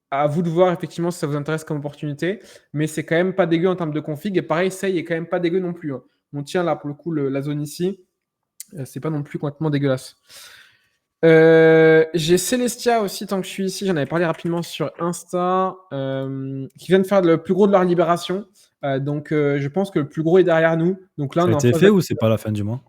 à vous de voir effectivement si ça vous intéresse comme opportunité. Mais c'est quand même pas dégueu en termes de config. Et pareil, ça, il est quand même pas dégueu non plus. Hein. On tient là, pour le coup, la zone ici. C'est pas non plus complètement dégueulasse. J'ai Celestia aussi, tant que je suis ici, j'en avais parlé rapidement sur Insta, qui vient de faire le plus gros de leur libération. Donc, je pense que le plus gros est derrière nous. Donc là, Ça on a est en été phase fait ou c'est pas la fin du mois?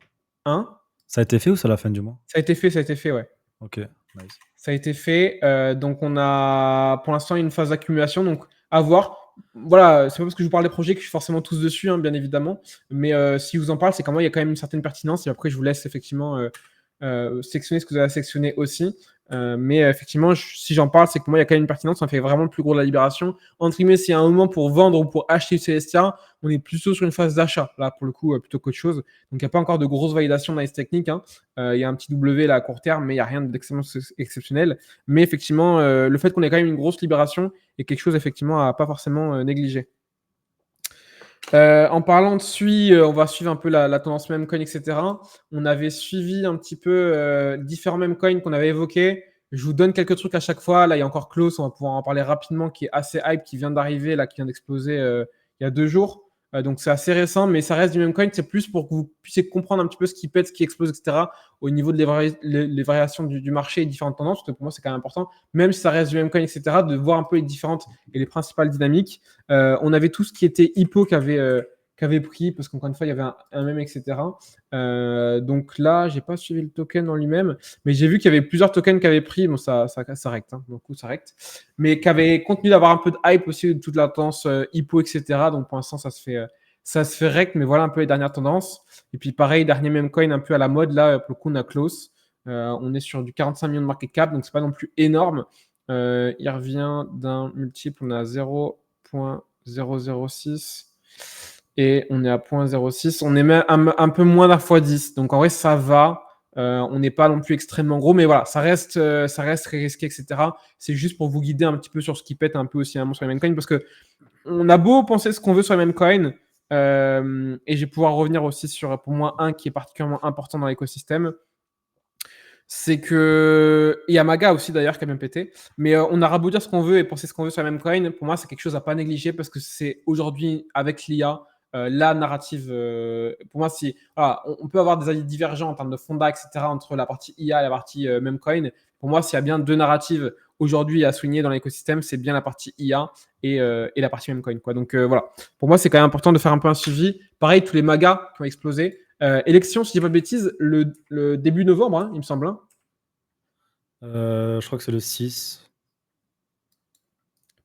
1. Ça a été fait ou c'est la fin du mois? Ça a été fait, ouais. Ok, nice. Ça a été fait. Donc, on a pour l'instant une phase d'accumulation. Donc, à voir. Voilà, c'est pas parce que je vous parle des projets que je suis forcément tous dessus, hein, bien évidemment. Mais si je vous en parle, c'est quand même il y a quand même une certaine pertinence. Et après, je vous laisse effectivement sélectionner ce que vous avez sélectionné aussi. Mais effectivement, si j'en parle, c'est que pour moi, il y a quand même une pertinence. Ça fait vraiment le plus gros de la libération. Entre guillemets, s'il y a un moment pour vendre ou pour acheter Celestia, on est plutôt sur une phase d'achat, là, pour le coup, plutôt qu'autre chose. Donc, il n'y a pas encore de grosse validation d'analyse technique. Hein. Il y a un petit W là à court terme, mais il n'y a rien d'extrêmement exceptionnel. Mais effectivement, le fait qu'on ait quand même une grosse libération est quelque chose, effectivement, à pas forcément négliger. En parlant de SUI, on va suivre un peu la tendance Memecoin, etc. On avait suivi un petit peu différents Memecoins qu'on avait évoqués. Je vous donne quelques trucs à chaque fois. Là, il y a encore Klaus, on va pouvoir en parler rapidement, qui est assez hype, qui vient d'arriver, là, qui vient d'exploser il y a 2 jours. Donc, c'est assez récent, mais ça reste du Memecoin. C'est plus pour que vous puissiez comprendre un petit peu ce qui pète, ce qui explose, etc. au niveau de les variations du marché et différentes tendances. Parce que pour moi, c'est quand même important, même si ça reste du Memecoin, etc., de voir un peu les différentes et les principales dynamiques. On avait tout ce qui était Hippo qui avait pris, parce qu'encore une fois, il y avait un mème, etc. Donc là, j'ai pas suivi le token en lui-même, mais j'ai vu qu'il y avait plusieurs tokens qui avaient pris. Bon, ça recte, hein, beaucoup, ça recte. Mais qui avait continué d'avoir un peu de hype aussi de toute la tendance Hippo, etc. Donc pour l'instant, ça se fait rect, mais voilà un peu les dernières tendances. Et puis pareil, dernier meme coin un peu à la mode, là, pour le coup, on a Close. On est sur du 45 millions de market cap, donc c'est pas non plus énorme. Il revient d'un multiple, on a 0,006 et on est à 0,06. On est même un peu moins d'un fois 10. Donc en vrai, ça va. On n'est pas non plus extrêmement gros, mais voilà, ça reste très risqué, etc. C'est juste pour vous guider un petit peu sur ce qui pète un peu aussi sur les meme coins, parce que on a beau penser ce qu'on veut sur les meme coins, et je vais pouvoir revenir aussi sur, pour moi, un qui est particulièrement important dans l'écosystème. C'est que. Il y a Maga aussi d'ailleurs qui a bien pété. Mais on aura beau dire ce qu'on veut et penser ce qu'on veut sur la même coin. Pour moi, c'est quelque chose à pas négliger parce que c'est aujourd'hui, avec l'IA, la narrative. Pour moi, si. Voilà, on peut avoir des avis divergents en termes de fonda, etc., entre la partie IA et la partie même coin. Pour moi, s'il y a bien deux narratives aujourd'hui à souligner dans l'écosystème, c'est bien la partie IA et la partie même coin. Quoi. Donc voilà. Pour moi, c'est quand même important de faire un peu un suivi. Pareil, tous les magas qui ont explosé. Élection, si je dis pas de bêtises, le début novembre, hein, il me semble. Hein. Je crois que c'est le 6.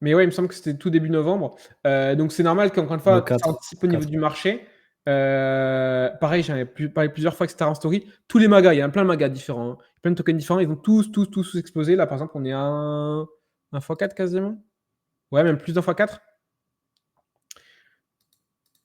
Mais ouais, il me semble que c'était tout début novembre. Donc c'est normal qu'encore une Le fois, ça 4. anticipe au niveau 4. du marché. Pareil, j'en avais parlé plusieurs fois, etc. en story. Tous les magas, il y a plein de magas différents. Hein. Plein de tokens différents. Ils vont tous exploser. Là, par exemple, on est à un x4 quasiment. Ouais, même plus d'un x4.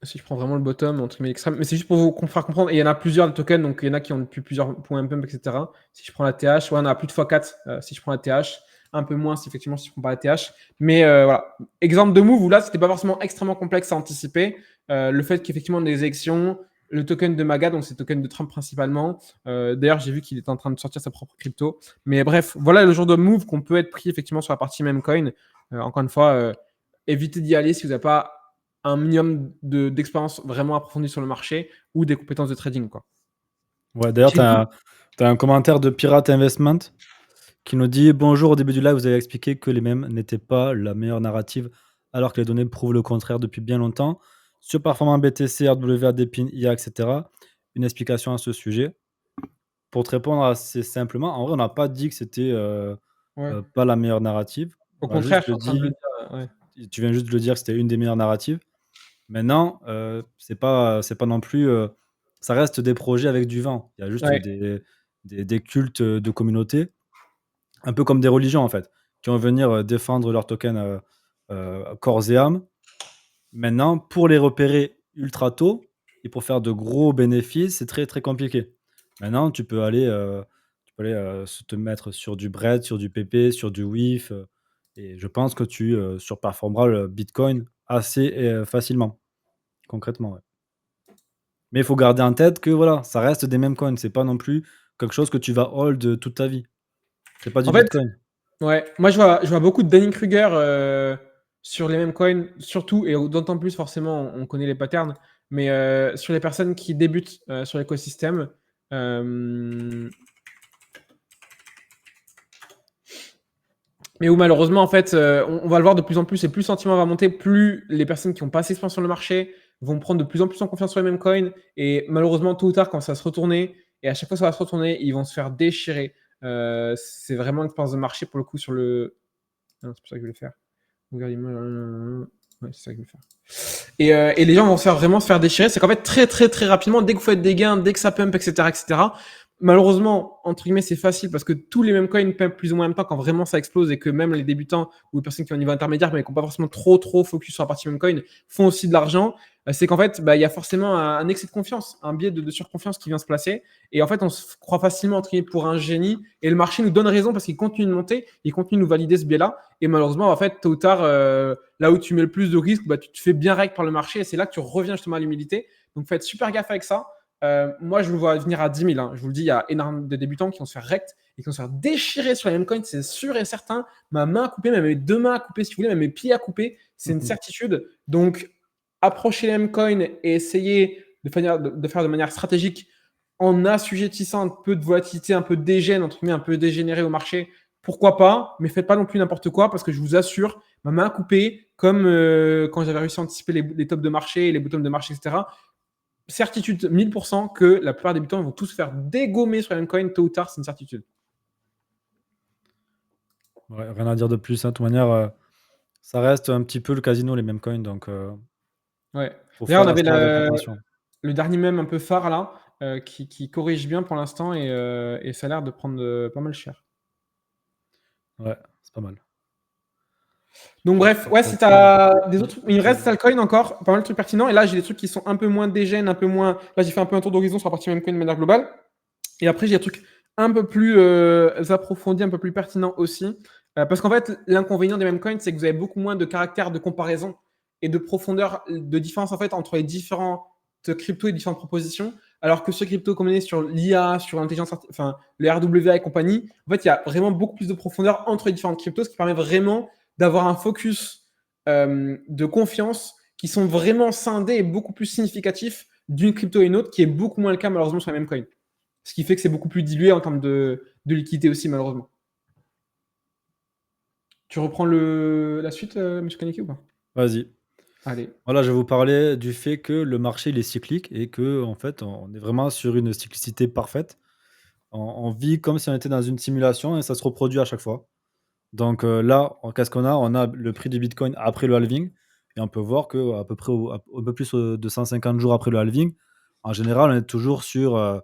Si je prends vraiment le bottom, entre guillemets l'extrême. Mais c'est juste pour vous faire comprendre. Et il y en a plusieurs de tokens, donc il y en a qui ont depuis plusieurs points pump, etc. Si je prends la TH, ouais, on a plus de x4 si je prends la TH. Un peu moins, si effectivement, si je prends pas la TH. Mais voilà. Exemple de move où là, c'était pas forcément extrêmement complexe à anticiper. Le fait qu'effectivement, des élections, le token de MAGA, donc c'est le token de Trump principalement. D'ailleurs, j'ai vu qu'il était en train de sortir sa propre crypto. Mais bref, voilà le genre de move qu'on peut être pris effectivement sur la partie même coin. Encore une fois, évitez d'y aller si vous n'avez pas un minimum d'expérience vraiment approfondie sur le marché ou des compétences de trading. Quoi. Ouais, d'ailleurs, tu as un commentaire de Pirate Investment qui nous dit: Bonjour, au début du live, vous avez expliqué que les mêmes n'étaient pas la meilleure narrative, alors que les données prouvent le contraire depuis bien longtemps. Surperformant BTC, RWA, Depin, IA, etc. Une explication à ce sujet. Pour te répondre assez simplement, en vrai, on n'a pas dit que c'était Ouais. pas la meilleure narrative. Au On a contraire, juste je suis en train de le dit, dire. Ouais. tu viens juste de le dire que c'était une des meilleures narratives. Maintenant, c'est pas non plus. Ça reste des projets avec du vent. Il y a juste Ouais. des cultes de communauté, un peu comme des religions en fait. qui vont venir défendre leur token corps et âme. Maintenant, pour les repérer ultra tôt et pour faire de gros bénéfices, c'est très, très compliqué. Maintenant, se te mettre sur du bread, sur du PP, sur du WIF, et je pense que tu surperformeras le Bitcoin assez facilement, concrètement, ouais. Mais il faut garder en tête que voilà, ça reste des meme coins, c'est pas non plus quelque chose que tu vas hold toute ta vie. C'est pas du En fait, Bitcoin. ouais, moi je vois beaucoup de Dunning-Kruger sur les mêmes coins, surtout, et d'autant plus forcément, on connaît les patterns, mais sur les personnes qui débutent sur l'écosystème. euh, mais où malheureusement, en fait, on va le voir de plus en plus, et plus le sentiment va monter, plus les personnes qui ont pas assez d'expérience sur le marché vont prendre de plus en plus en confiance sur les mêmes coins, et malheureusement, tôt ou tard, quand ça va se retourner, et à chaque fois que ça va se retourner, ils vont se faire déchirer. C'est vraiment l'expérience de marché pour le coup sur le. Ah non, c'est pas ça que je voulais faire. Regardez, ouais, c'est ça que je vais faire. Et les gens vont vraiment se faire déchirer. C'est qu'en fait, très, très, très rapidement, dès que vous faites des gains, dès que ça pump, etc., malheureusement, entre guillemets, c'est facile parce que tous les mêmes coins pump plus ou moins en même temps quand vraiment ça explose et que même les débutants ou les personnes qui ont un niveau intermédiaire mais qui n'ont pas forcément trop, trop focus sur la partie meme coin font aussi de l'argent. C'est qu'en fait, il y a forcément un excès de confiance, un biais de surconfiance qui vient se placer. Et en fait, on se croit facilement entre guillemets pour un génie et le marché nous donne raison parce qu'il continue de monter, il continue de nous valider ce biais-là. Et malheureusement, en fait, tôt ou tard, là où tu mets le plus de risques, tu te fais bien règle par le marché et c'est là que tu reviens justement à l'humilité. Donc faites super gaffe avec ça. Moi, je le vois venir à 10 000. Hein. Je vous le dis, il y a énormément de débutants qui vont se faire rect et qui vont se faire déchirer sur les mêmes coins, c'est sûr et certain. Ma main à couper, même mes deux mains à couper, si vous voulez, même mes pieds à couper, c'est une certitude. Donc, approchez les mêmes coins et essayez de faire de manière stratégique en assujettissant un peu de volatilité, un peu de dégène, entre guillemets, un peu dégénéré au marché. Pourquoi pas, mais faites pas non plus n'importe quoi parce que je vous assure, ma main à couper, comme quand j'avais réussi à anticiper les tops de marché, les bottoms de marché, etc., certitude 1000% que la plupart des débutants vont tous se faire dégommer sur la même coin tôt ou tard, c'est une certitude. Ouais, rien à dire de plus, hein. De toute manière, ça reste un petit peu le casino, les meme coins, donc Ouais. faut D'ailleurs, on faire avait ça avec attention. le dernier mème un peu phare là, qui corrige bien pour l'instant et ça a l'air de prendre pas mal cher. Ouais, c'est pas mal. Donc Tac, bref, tac, ouais, tac, si t'as des mmh, autres, il me reste vas-y. Salcoin encore, pas mal de trucs pertinents. Et là, j'ai des trucs qui sont un peu moins dégènes, un peu moins. Là, j'ai fait un peu un tour d'horizon sur la partie meme coin de manière globale. Et après, j'ai des trucs un peu plus approfondis, un peu plus pertinents aussi. Parce qu'en fait, l'inconvénient des meme coins, c'est que vous avez beaucoup moins de caractères de comparaison et de profondeur de différence en fait entre les différentes cryptos et différentes propositions. Alors que sur crypto comme on est sur l'IA, sur l'intelligence enfin le RWA et compagnie, en fait, il y a vraiment beaucoup plus de profondeur entre les différentes cryptos, ce qui permet vraiment d'avoir un focus de confiance qui sont vraiment scindés et beaucoup plus significatifs d'une crypto et une autre, qui est beaucoup moins le cas malheureusement sur la même coin. Ce qui fait que c'est beaucoup plus dilué en termes de liquidité aussi, malheureusement. Tu reprends la suite, M. Kaneki, ou pas? Vas-y. Allez. Voilà, je vais vous parler du fait que le marché, il est cyclique et que en fait, on est vraiment sur une cyclicité parfaite. On vit comme si on était dans une simulation et ça se reproduit à chaque fois. Donc là, qu'est-ce qu'on a? On a le prix du bitcoin après le halving et on peut voir qu'à peu près un peu plus de 150 jours après le halving, en général, on est toujours sur un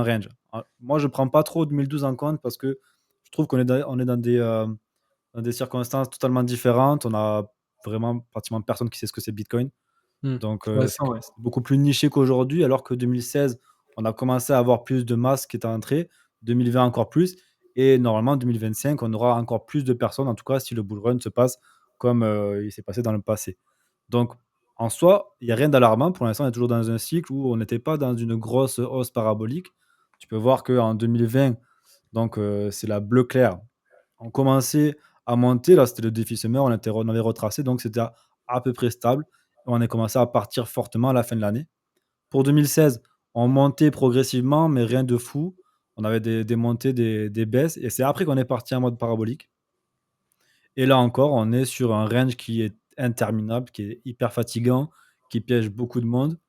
range. Moi, je ne prends pas trop 2012 en compte parce que je trouve qu'on est dans des circonstances totalement différentes. On a vraiment pratiquement personne qui sait ce que c'est Bitcoin. Donc, C'est récent, ouais. c'est beaucoup plus niché qu'aujourd'hui, alors que 2016, on a commencé à avoir plus de masse qui est entrée, 2020 encore plus, et normalement 2025, on aura encore plus de personnes, en tout cas si le bull run se passe comme il s'est passé dans le passé. Donc, en soi, il n'y a rien d'alarmant. Pour l'instant, on est toujours dans un cycle où on n'était pas dans une grosse hausse parabolique. Tu peux voir qu'en 2020, donc c'est la bleu clair, on commençait à monter. Là, c'était le défi summer, on avait retracé, donc c'était à peu près stable. On a commencé à partir fortement à la fin de l'année. Pour 2016, on montait progressivement, mais rien de fou. On avait des montées, des baisses, et c'est après qu'on est parti en mode parabolique. Et là encore, on est sur un range qui est interminable, qui est hyper fatigant, qui piège beaucoup de monde.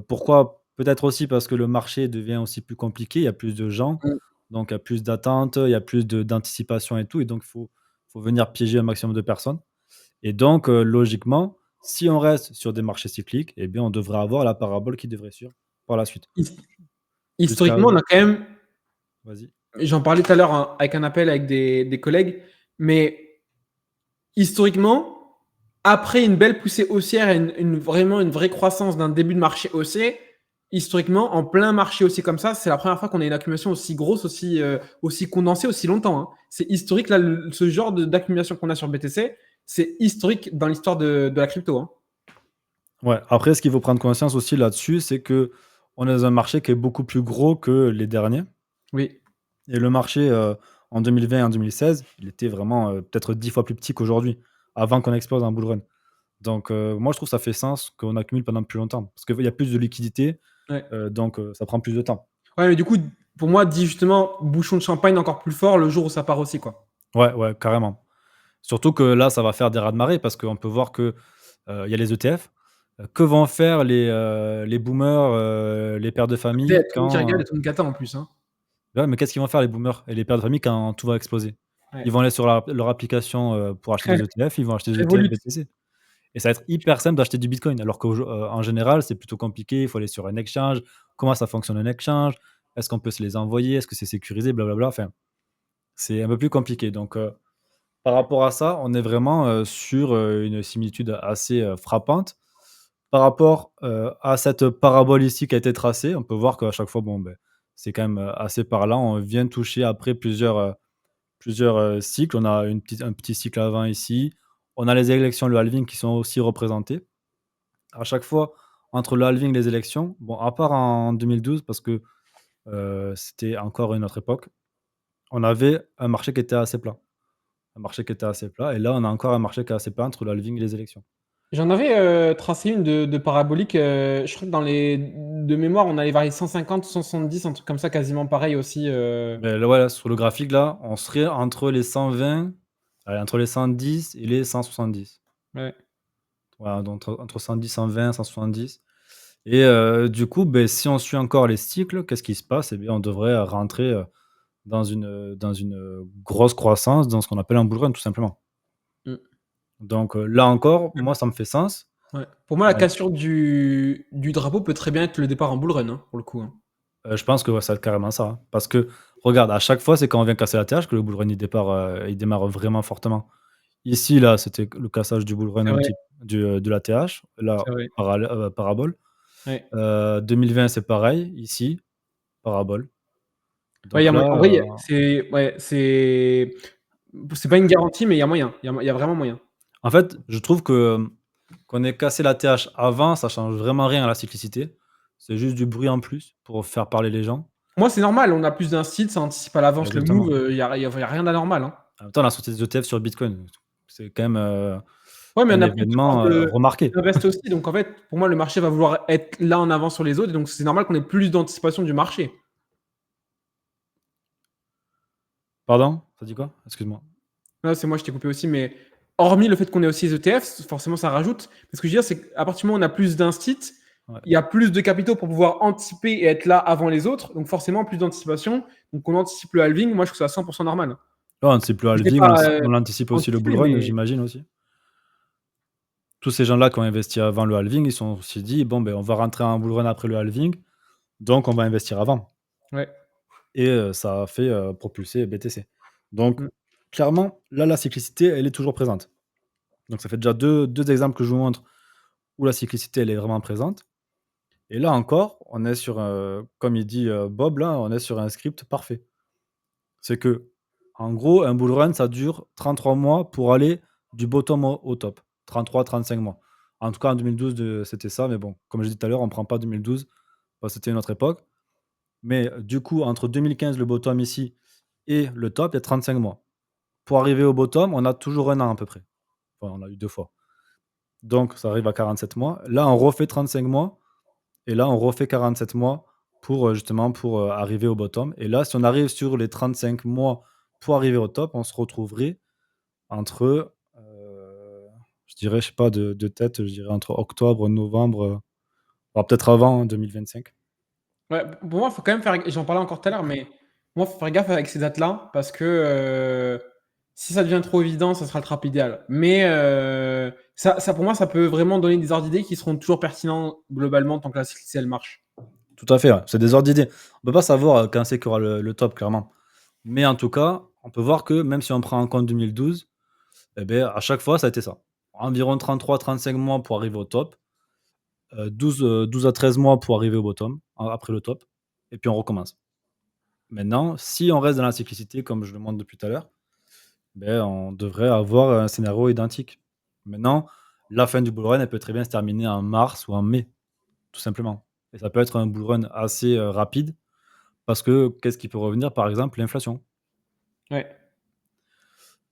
Pourquoi? Peut-être aussi parce que le marché devient aussi plus compliqué, il y a plus de gens, Mm. donc il y a plus d'attentes, il y a plus d'anticipation et tout, et donc il faut venir piéger un maximum de personnes. Et donc, logiquement, si on reste sur des marchés cycliques, eh bien, on devrait avoir la parabole qui devrait suivre par la suite. Jusqu'à Historiquement, on a quand même, vas-y. j'en parlais tout à l'heure hein, avec un appel avec des collègues, Mais historiquement, après une belle poussée haussière et vraiment une vraie croissance d'un début de marché haussier, historiquement, en plein marché haussier comme ça, c'est la première fois qu'on a une accumulation aussi grosse, aussi condensée, aussi longtemps, hein. C'est historique, là, ce genre d'accumulation qu'on a sur BTC, c'est historique dans l'histoire de la crypto, hein. Ouais, après, ce qu'il faut prendre conscience aussi là-dessus, c'est que on est dans un marché qui est beaucoup plus gros que les derniers. Oui. Et le marché, en 2020 et en 2016, il était vraiment, peut-être 10 fois plus petit qu'aujourd'hui, avant qu'on explose un bull run. Donc, moi, je trouve que ça fait sens qu'on accumule pendant plus longtemps. Parce qu'il y a plus de liquidité, Ouais. donc ça prend plus de temps. Ouais, mais du coup, pour moi, dit justement, bouchon de champagne encore plus fort le jour où ça part aussi, quoi. Ouais, ouais, carrément. Surtout que là, ça va faire des raz-de-marée parce qu'on peut voir que, il y a les ETF. Que vont faire les boomers, les pères de Tu sais, famille tout le monde qui regarde quand, et tout le monde qui attend en plus, hein. ouais, mais qu'est-ce qu'ils vont faire les boomers et les pères de famille quand tout va exploser? Ouais. Ils vont aller sur leur application, pour acheter des ETF, ils vont acheter des ETF Revolut. BTC et ça va être hyper simple d'acheter du bitcoin alors qu'en général, c'est plutôt compliqué, il faut aller sur un exchange. Comment ça fonctionne un exchange? Est-ce qu'on peut se les envoyer? Est-ce que c'est sécurisé? Blablabla, enfin, c'est un peu plus compliqué donc par rapport à ça, on est vraiment, sur, une similitude assez, frappante. Par rapport, à cette parabole ici qui a été tracée, on peut voir qu'à chaque fois, bon, beh, c'est quand même, assez parlant. On vient toucher après plusieurs, cycles. On a un petit cycle avant ici. On a les élections, le halving qui sont aussi représentés. À chaque fois, entre le halving et les élections, bon, à part en 2012 parce que, c'était encore une autre époque, on avait un marché qui était assez plat. Un marché qui était assez plat et là, on a encore un marché qui est assez plat entre le halving et les élections. J'en avais tracé une de parabolique. Je crois que de mémoire, on allait vers les 150, 170, un truc comme ça, quasiment pareil aussi. Beh, là, ouais, là, sur le graphique là, on serait entre les 120, allez, entre les 110 et les 170. Ouais. Voilà, donc entre 110, 120, 170 et du coup, beh, si on suit encore les cycles, qu'est-ce qui se passe? Eh bien, on devrait, rentrer, dans une grosse croissance, dans ce qu'on appelle un bull run, tout simplement. Mm. Donc là encore, moi, ça me fait sens. Ouais. Pour moi, la Ouais, cassure du drapeau peut très bien être le départ en bull run, hein, pour le coup, hein. je pense que, ouais, ça va être carrément ça, hein. Parce que regarde, à chaque fois, c'est quand on vient casser la TH que le bull run, il démarre vraiment fortement. Ici, là, c'était le cassage du bull run C'est un vrai, petit de la TH, là, c'est vrai. parabole. Ouais. 2020, c'est pareil, ici, parabole. Ouais, y Donc a là, moyen. En vrai, c'est pas une garantie, mais il y a moyen. Il y a vraiment moyen. en fait, je trouve que, qu'on ait cassé la TH avant, ça change vraiment rien à la cyclicité. C'est juste du bruit en plus pour faire parler les gens. Moi, c'est normal. On a plus d'un site, ça anticipe à l'avance le move. Exactement. Y a rien d'anormal, hein. En même temps, la sortie des ETF sur Bitcoin, c'est quand même, Ouais, mais on un a plus de force événement, remarqué. d'invest aussi. Donc, en fait, pour moi, le marché va vouloir être là en avant sur les autres. Et donc, c'est normal qu'on ait plus d'anticipation du marché. Pardon? Tu as dit quoi? Excuse-moi. Non, c'est moi, je t'ai coupé aussi. Mais hormis le fait qu'on ait aussi les ETF, forcément, ça rajoute. Mais ce que je veux dire, c'est qu'à partir du moment où on a plus d'instits, Ouais. il y a plus de capitaux pour pouvoir anticiper et être là avant les autres. Donc, forcément, plus d'anticipation. Donc, on anticipe le halving. Moi, je trouve ça 100% normal. Ouais, on anticipe le Je l'ai halving, pas on anticipe aussi le bull anticipé, run, mais j'imagine aussi. Tous ces gens-là qui ont investi avant le halving, ils se sont aussi dit: «Bon, ben, on va rentrer en bull run après le halving, donc on va investir avant» ouais. et ça a fait, propulser BTC. Donc Mm. clairement, là, la cyclicité, elle est toujours présente. Donc ça fait déjà deux exemples que je vous montre où la cyclicité, elle est vraiment présente et là encore, on est sur, comme il dit, Bob là, on est sur un script parfait. C'est que, en gros, un bull run, ça dure 33 mois pour aller du bottom au top. 33-35 mois. En tout cas, en 2012, c'était ça, mais bon, comme je dit tout à l'heure, on ne prend pas 2012, parce que c'était une autre époque. Mais du coup, entre 2015, le bottom ici, et le top, il y a 35 mois. Pour arriver au bottom, on a toujours un an à peu près. Enfin, on a eu 2 fois. Donc ça arrive à 47 mois. Là, on refait 35 mois et là, on refait 47 mois pour, justement, pour, arriver au bottom et là, si on arrive sur les 35 mois pour arriver au top, on se retrouverait entre, je dirais, je sais pas de tête, je dirais entre octobre, novembre, voire peut-être avant, hein, 2025. Ouais, pour moi, il faut quand même faire. J'en parlais encore tout à l'heure, mais moi, il faut faire gaffe avec ces dates-là parce que si ça devient trop évident, ça sera le trap idéal. Mais pour moi, ça peut vraiment donner des ordres d'idées qui seront toujours pertinents globalement tant que la cyclicité elle marche. Tout à fait, ouais, c'est des ordres d'idées. On peut pas savoir, quand c'est qu'il y aura le top clairement. Mais en tout cas, on peut voir que même si on prend en compte 2012, eh beh, à chaque fois, ça a été ça. Environ 33-35 mois pour arriver au top, 12 à 13 mois pour arriver au bottom, après le top et puis on recommence. Maintenant, si on reste dans la cyclicité comme je le montre depuis tout à l'heure, beh, on devrait avoir un scénario identique. Maintenant, la fin du bull run, elle peut très bien se terminer en mars ou en mai, tout simplement et ça peut être un bull run assez, rapide parce que qu'est-ce qui peut revenir? Par exemple, l'inflation. Ouais.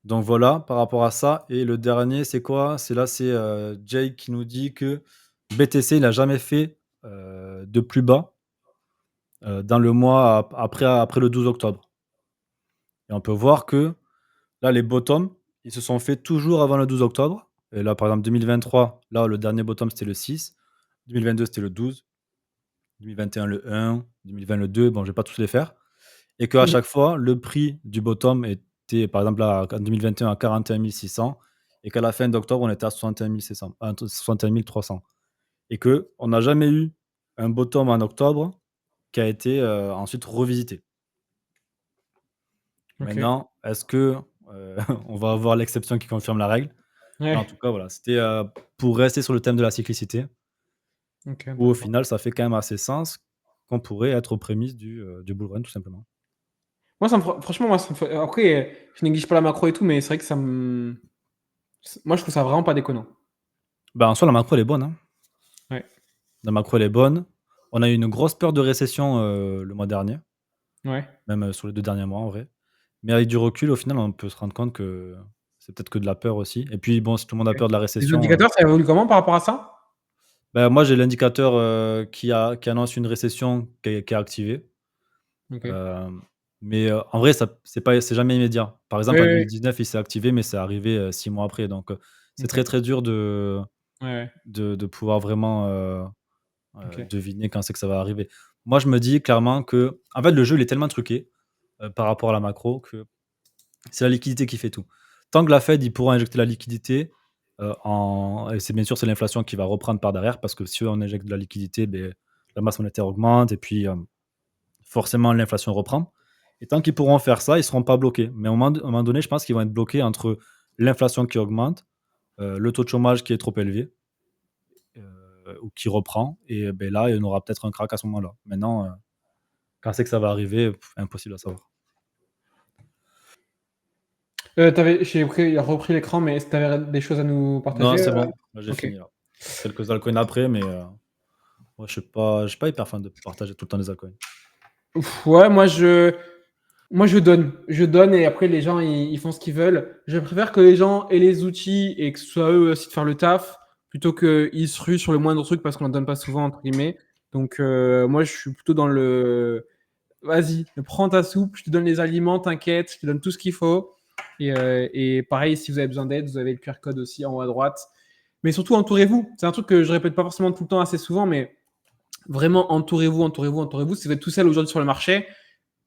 Donc voilà, par rapport à ça et le dernier, c'est quoi? C'est Jake qui nous dit que BTC, il a jamais fait, de plus bas, dans le mois après le 12 octobre et on peut voir que là, les bottoms, ils se sont faits toujours avant le 12 octobre et là, par exemple, 2023, là, le dernier bottom, c'était le 6, 2022, c'était le 12, 2021, le 1, 2020, le 2, bon, je vais pas tous les faire et qu'à chaque fois, le prix du bottom était, par exemple, là, en 2021 à 41 600 et qu'à la fin d'octobre, on était à 61 600, 61 300 et qu'on n'a jamais eu un bottom en octobre qui a été, ensuite revisité. OK. Maintenant, est-ce que, on va avoir l'exception qui confirme la règle? Mais en Ouais. tout cas, voilà, c'était, pour rester sur le thème de la cyclicité, OK, où au intéressant. final, ça fait quand même assez sens qu'on pourrait être aux prémices du bull run, tout simplement. Moi, ça me fera franchement, moi, ça me fait après, je néglige pas la macro et tout, mais c'est vrai que ça me moi, je trouve ça vraiment pas déconnant. Bah, en soi, la macro, elle est bonne, hein. Ouais. La macro, elle est bonne. On a eu une grosse peur de récession, le mois dernier, Ouais. même, sur les 2 derniers mois, en vrai. Mais avec du recul, au final, on peut se rendre compte que c'est peut-être que de la peur aussi et puis bon, si tout le monde a OK. peur de la Les récession, indicateurs, ça évolue comment par rapport à ça? bah, moi, j'ai l'indicateur, qui annonce une récession qui est activé. OK. Hem, mais, en vrai, ça c'est jamais immédiat. Par Oui, exemple, en oui, oui. 2019, il s'est activé, mais c'est arrivé, 6 mois après, donc, c'est très, OK. très dur de Ouais, ouais. de pouvoir vraiment, OK. deviner quand c'est que ça va arriver. Moi, je me dis clairement que en fait, le jeu, il est tellement truqué, par rapport à la macro que c'est la liquidité qui fait tout. Tant que la Fed, ils pourront injecter la liquidité, en et c'est bien sûr, c'est l'inflation qui va reprendre par derrière parce que si on injecte de la liquidité, beh, la masse monétaire augmente et puis, forcément l'inflation reprend et tant qu'ils pourront faire ça, ils seront pas bloqués. Mais à un moment donné, je pense qu'ils vont être bloqués entre l'inflation qui augmente, le taux de chômage qui est trop élevé, ou qui reprend et beh, là, il y en aura peut-être un crack à ce moment-là. Maintenant, quand c'est que ça va arriver, impossible à savoir. J'ai repris l'écran, mais est-ce que tu avais des choses à nous Non, partager, c'est bon, là, j'ai OK. fini là. Quelques altcoins après, mais moi, je suis pas hyper fan de partager tout le temps des altcoins. Ouais, moi, je donne. Je donne et après, les gens, ils font ce qu'ils veulent. Je préfère que les gens aient les outils et que ce soit eux aussi de faire le taf plutôt qu'ils se ruent sur le moindre truc parce qu'on ne donne pas souvent, entre guillemets. Donc, moi, je suis plutôt dans le vas-y, prends ta soupe, je te donne les aliments, t'inquiète, je te donne tout ce qu'il faut. Et pareil, si vous avez besoin d'aide, vous avez le QR code aussi en haut à droite. Mais surtout, entourez-vous. C'est un truc que je répète pas forcément tout le temps assez souvent, mais vraiment, entourez-vous, entourez-vous, entourez-vous. Si vous êtes tout seul aujourd'hui sur le marché,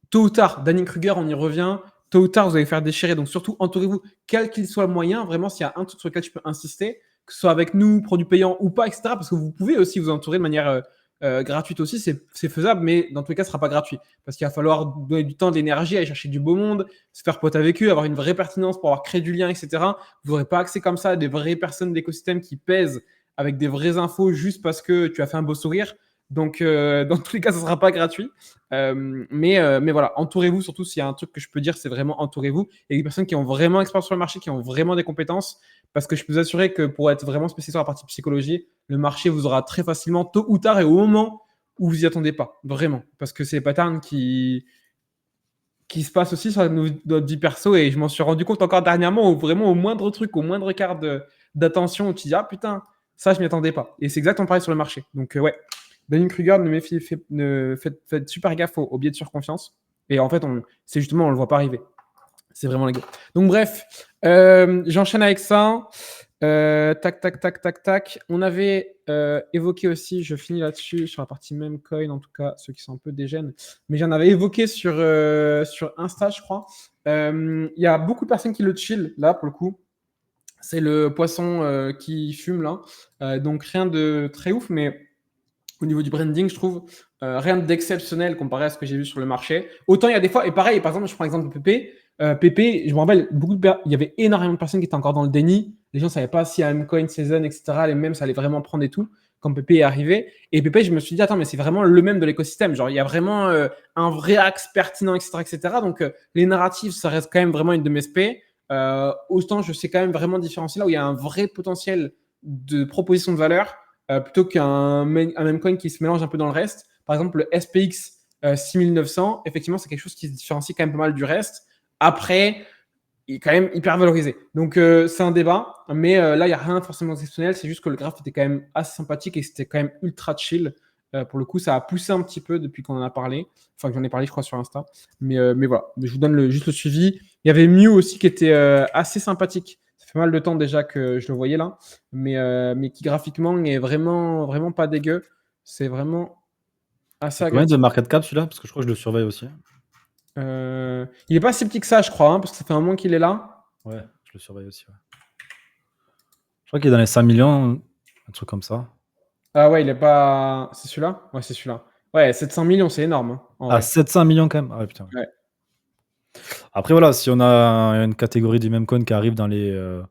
tôt ou tard, Dunning-Kruger, on y revient. Tôt ou tard, vous allez faire déchirer. Donc surtout, entourez-vous, quel qu'il soit le moyen. Vraiment, s'il y a un truc sur lequel je peux insister, que ce soit avec nous, produits payants ou pas, etc. Parce que vous pouvez aussi vous entourer de manière gratuite aussi. C'est faisable, mais dans tous les cas, ce ne sera pas gratuit. Parce qu'il va falloir donner du temps, de l'énergie, aller chercher du beau monde, se faire pote avec eux, avoir une vraie pertinence pour avoir créé du lien, etc. Vous n'aurez pas accès comme ça à des vraies personnes d'écosystème qui pèsent avec des vraies infos juste parce que tu as fait un beau sourire. Donc, dans tous les cas, ce ne sera pas gratuit. Mais voilà, entourez-vous, surtout s'il y a un truc que je peux dire, c'est vraiment entourez-vous. Et des personnes qui ont vraiment expérience sur le marché, qui ont vraiment des compétences. Parce que je peux vous assurer que pour être vraiment spécialisé sur la partie psychologie, le marché vous aura très facilement, tôt ou tard et au moment où vous y attendez pas. Vraiment. Parce que c'est des patterns qui se passent aussi sur notre vie perso. Et je m'en suis rendu compte encore dernièrement, vraiment au moindre truc, au moindre quart d'attention, où tu dis, ah putain, ça, je m'y attendais pas. Et c'est exactement pareil sur le marché. Donc, ouais. Dunning-Kruger, faites super gaffe aux biais de surconfiance. Et en fait, c'est justement, on le voit pas arriver. C'est vraiment les gars. Donc bref, j'enchaîne avec ça. Tac, tac, tac, tac, tac. On avait évoqué aussi, je finis là-dessus, sur la partie même coin, en tout cas, ceux qui sont un peu dégènes. Mais j'en avais évoqué sur Insta, je crois. Il y a beaucoup de personnes qui le chill, là, pour le coup. C'est le poisson qui fume, là. Donc rien de très ouf, mais au niveau du branding, je trouve rien d'exceptionnel comparé à ce que j'ai vu sur le marché. Autant il y a des fois, et pareil, par exemple, je prends l'exemple de Pépé. PP, je me rappelle, il y avait énormément de personnes qui étaient encore dans le déni. Les gens ne savaient pas si un coin season, etc., les mêmes, ça allait vraiment prendre et tout, quand PP est arrivé. Et PP, je me suis dit, attends, mais c'est vraiment le même de l'écosystème. Genre, il y a vraiment un vrai axe pertinent, etc., etc. Donc, les narratifs, ça reste quand même vraiment une de mes spé. Autant, je sais quand même vraiment différencier là où il y a un vrai potentiel de proposition de valeur plutôt un même coin qui se mélange un peu dans le reste. Par exemple, le SPX 6900, effectivement, c'est quelque chose qui se différencie quand même pas mal du reste. Après, il est quand même hyper valorisé. Donc, c'est un débat. Mais là, il n'y a rien forcément exceptionnel. C'est juste que le graphe était quand même assez sympathique et c'était quand même ultra chill. Pour le coup, ça a poussé un petit peu depuis qu'on en a parlé. Enfin, que j'en ai parlé, je crois, sur Insta. Mais voilà, je vous donne juste le suivi. Il y avait Mew aussi qui était assez sympathique. Ça fait mal de temps déjà que je le voyais là. Mais qui graphiquement est vraiment, vraiment pas dégueu. C'est vraiment assez C'est combien de agressif. market cap celui-là? Parce que je crois que je le surveille aussi. Il est pas si petit que ça, je crois, parce que ça fait un moment qu'il est là. Ouais, je le surveille aussi. Ouais. Je crois qu'il est dans les 5 millions, un truc comme ça. Ah ouais, il est pas. C'est celui-là? Ouais, c'est celui-là. Ouais, 700 millions, c'est énorme, en Ah, vrai. 700 millions quand même. Ah ouais, putain. Ouais. Après, voilà, si on a une catégorie du même coin qui arrive dans les, je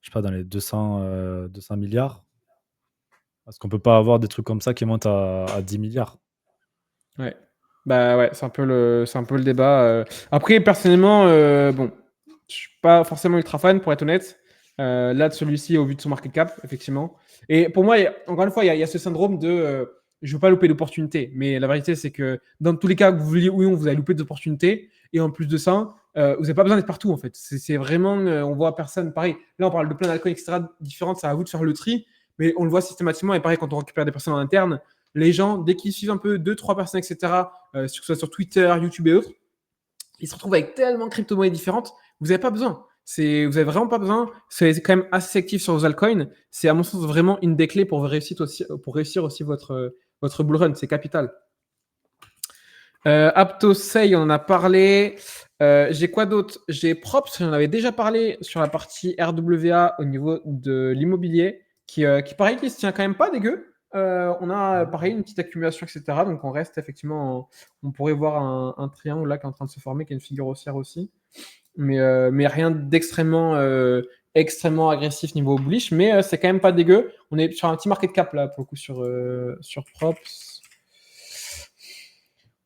sais pas, dans les 200 milliards, est-ce qu'on peut pas avoir des trucs comme ça qui montent à 10 milliards? Ouais. Bah ouais, c'est un peu le débat. Après, personnellement, bon, je suis pas forcément ultra fan, pour être honnête. Là, de celui-ci, au vu de son market cap, effectivement. Et pour moi, encore une fois, il y a ce syndrome de je veux pas louper d'opportunités. Mais la vérité, c'est que dans tous les cas que vous vouliez ou non, vous allez louper des opportunités. Et en plus de ça, vous n'avez pas besoin d'être partout, en fait. C'est vraiment, on voit personne. Pareil, là, on parle de plein d'alcools, etc., différentes. C'est à vous de faire le tri. Mais on le voit systématiquement. Et pareil, quand on récupère des personnes en interne, les gens, dès qu'ils suivent un peu 2-3 personnes, etc., que ce soit sur Twitter, YouTube et autres, ils se retrouvent avec tellement de crypto-monnaies différentes, vous n'avez pas besoin. Vous n'avez vraiment pas besoin. C'est quand même assez sélectif sur vos altcoins. C'est à mon sens vraiment une des clés pour réussir aussi votre bull run. C'est capital. Aptosei, on en a parlé. J'ai quoi d'autre? J'ai Props, j'en avais déjà parlé sur la partie RWA au niveau de l'immobilier, qui pareil, qui se tient quand même pas dégueu. On a pareil une petite accumulation, etc. Donc on reste effectivement, on pourrait voir un triangle là qui est en train de se former, qui est une figure haussière aussi. Mais rien d'extrêmement extrêmement agressif niveau bullish, mais c'est quand même pas dégueu. On est sur un petit market cap là pour le coup sur Props.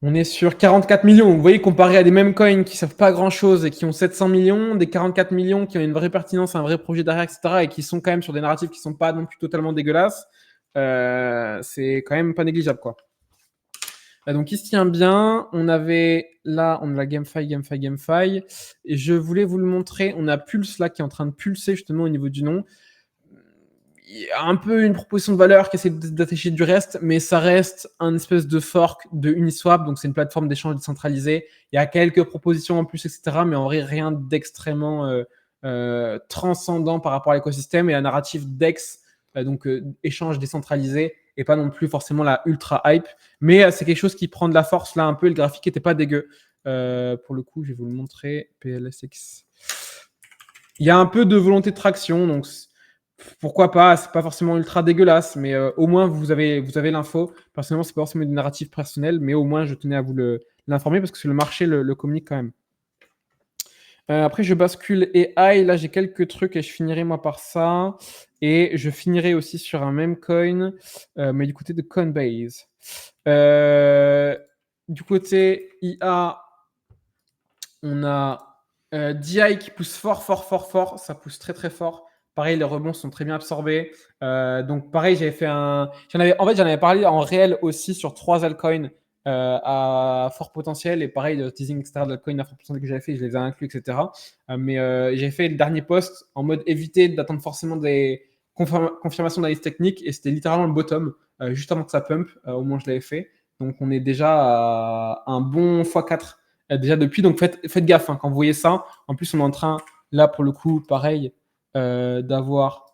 On est sur 44 millions. Vous voyez, comparé à des mêmes coins qui ne savent pas grand-chose et qui ont 700 millions, des 44 millions qui ont une vraie pertinence, un vrai projet derrière, etc., et qui sont quand même sur des narratifs qui ne sont pas non plus totalement dégueulasses, c'est quand même pas négligeable, quoi. Donc, il se tient bien. On a la GameFi. Et je voulais vous le montrer. On a Pulse, là, qui est en train de pulser, justement, au niveau du nom. Il y a un peu une proposition de valeur qui essaie d'attacher du reste, mais ça reste un espèce de fork de Uniswap, donc c'est une plateforme d'échange décentralisée. Il y a quelques propositions en plus, etc., mais en vrai, rien d'extrêmement transcendant par rapport à l'écosystème. Et la narrative DEX, donc échange décentralisé, et pas non plus forcément la ultra hype, mais c'est quelque chose qui prend de la force là un peu. Le graphique n'était pas dégueu. Pour le coup, je vais vous le montrer. PLSX. Il y a un peu de volonté de traction, donc pourquoi pas, c'est pas forcément ultra dégueulasse, mais au moins vous avez l'info. Personnellement, c'est pas forcément une narrative personnelle, mais au moins je tenais à vous l'informer parce que le marché le communique quand même. Après, je bascule AI. Là, j'ai quelques trucs et je finirai moi par ça. Et je finirai aussi sur un même coin, mais du côté de Coinbase. Du côté IA, on a DI qui pousse fort. Ça pousse très très fort. Pareil, les rebonds sont très bien absorbés. Donc pareil, j'en avais parlé en réel aussi sur 3 altcoins à fort potentiel. Et pareil, le teasing extérieur de l'altcoin à fort potentiel que j'avais fait, je les ai inclus, etc. Mais j'ai fait le dernier post en mode éviter d'attendre forcément des confirmations d'analyse technique. Et c'était littéralement le bottom, juste avant que ça pump. Au moins, je l'avais fait. Donc on est déjà à un bon x4 déjà depuis. Donc faites gaffe quand vous voyez ça. En plus, on est en train, là pour le coup, pareil, d'avoir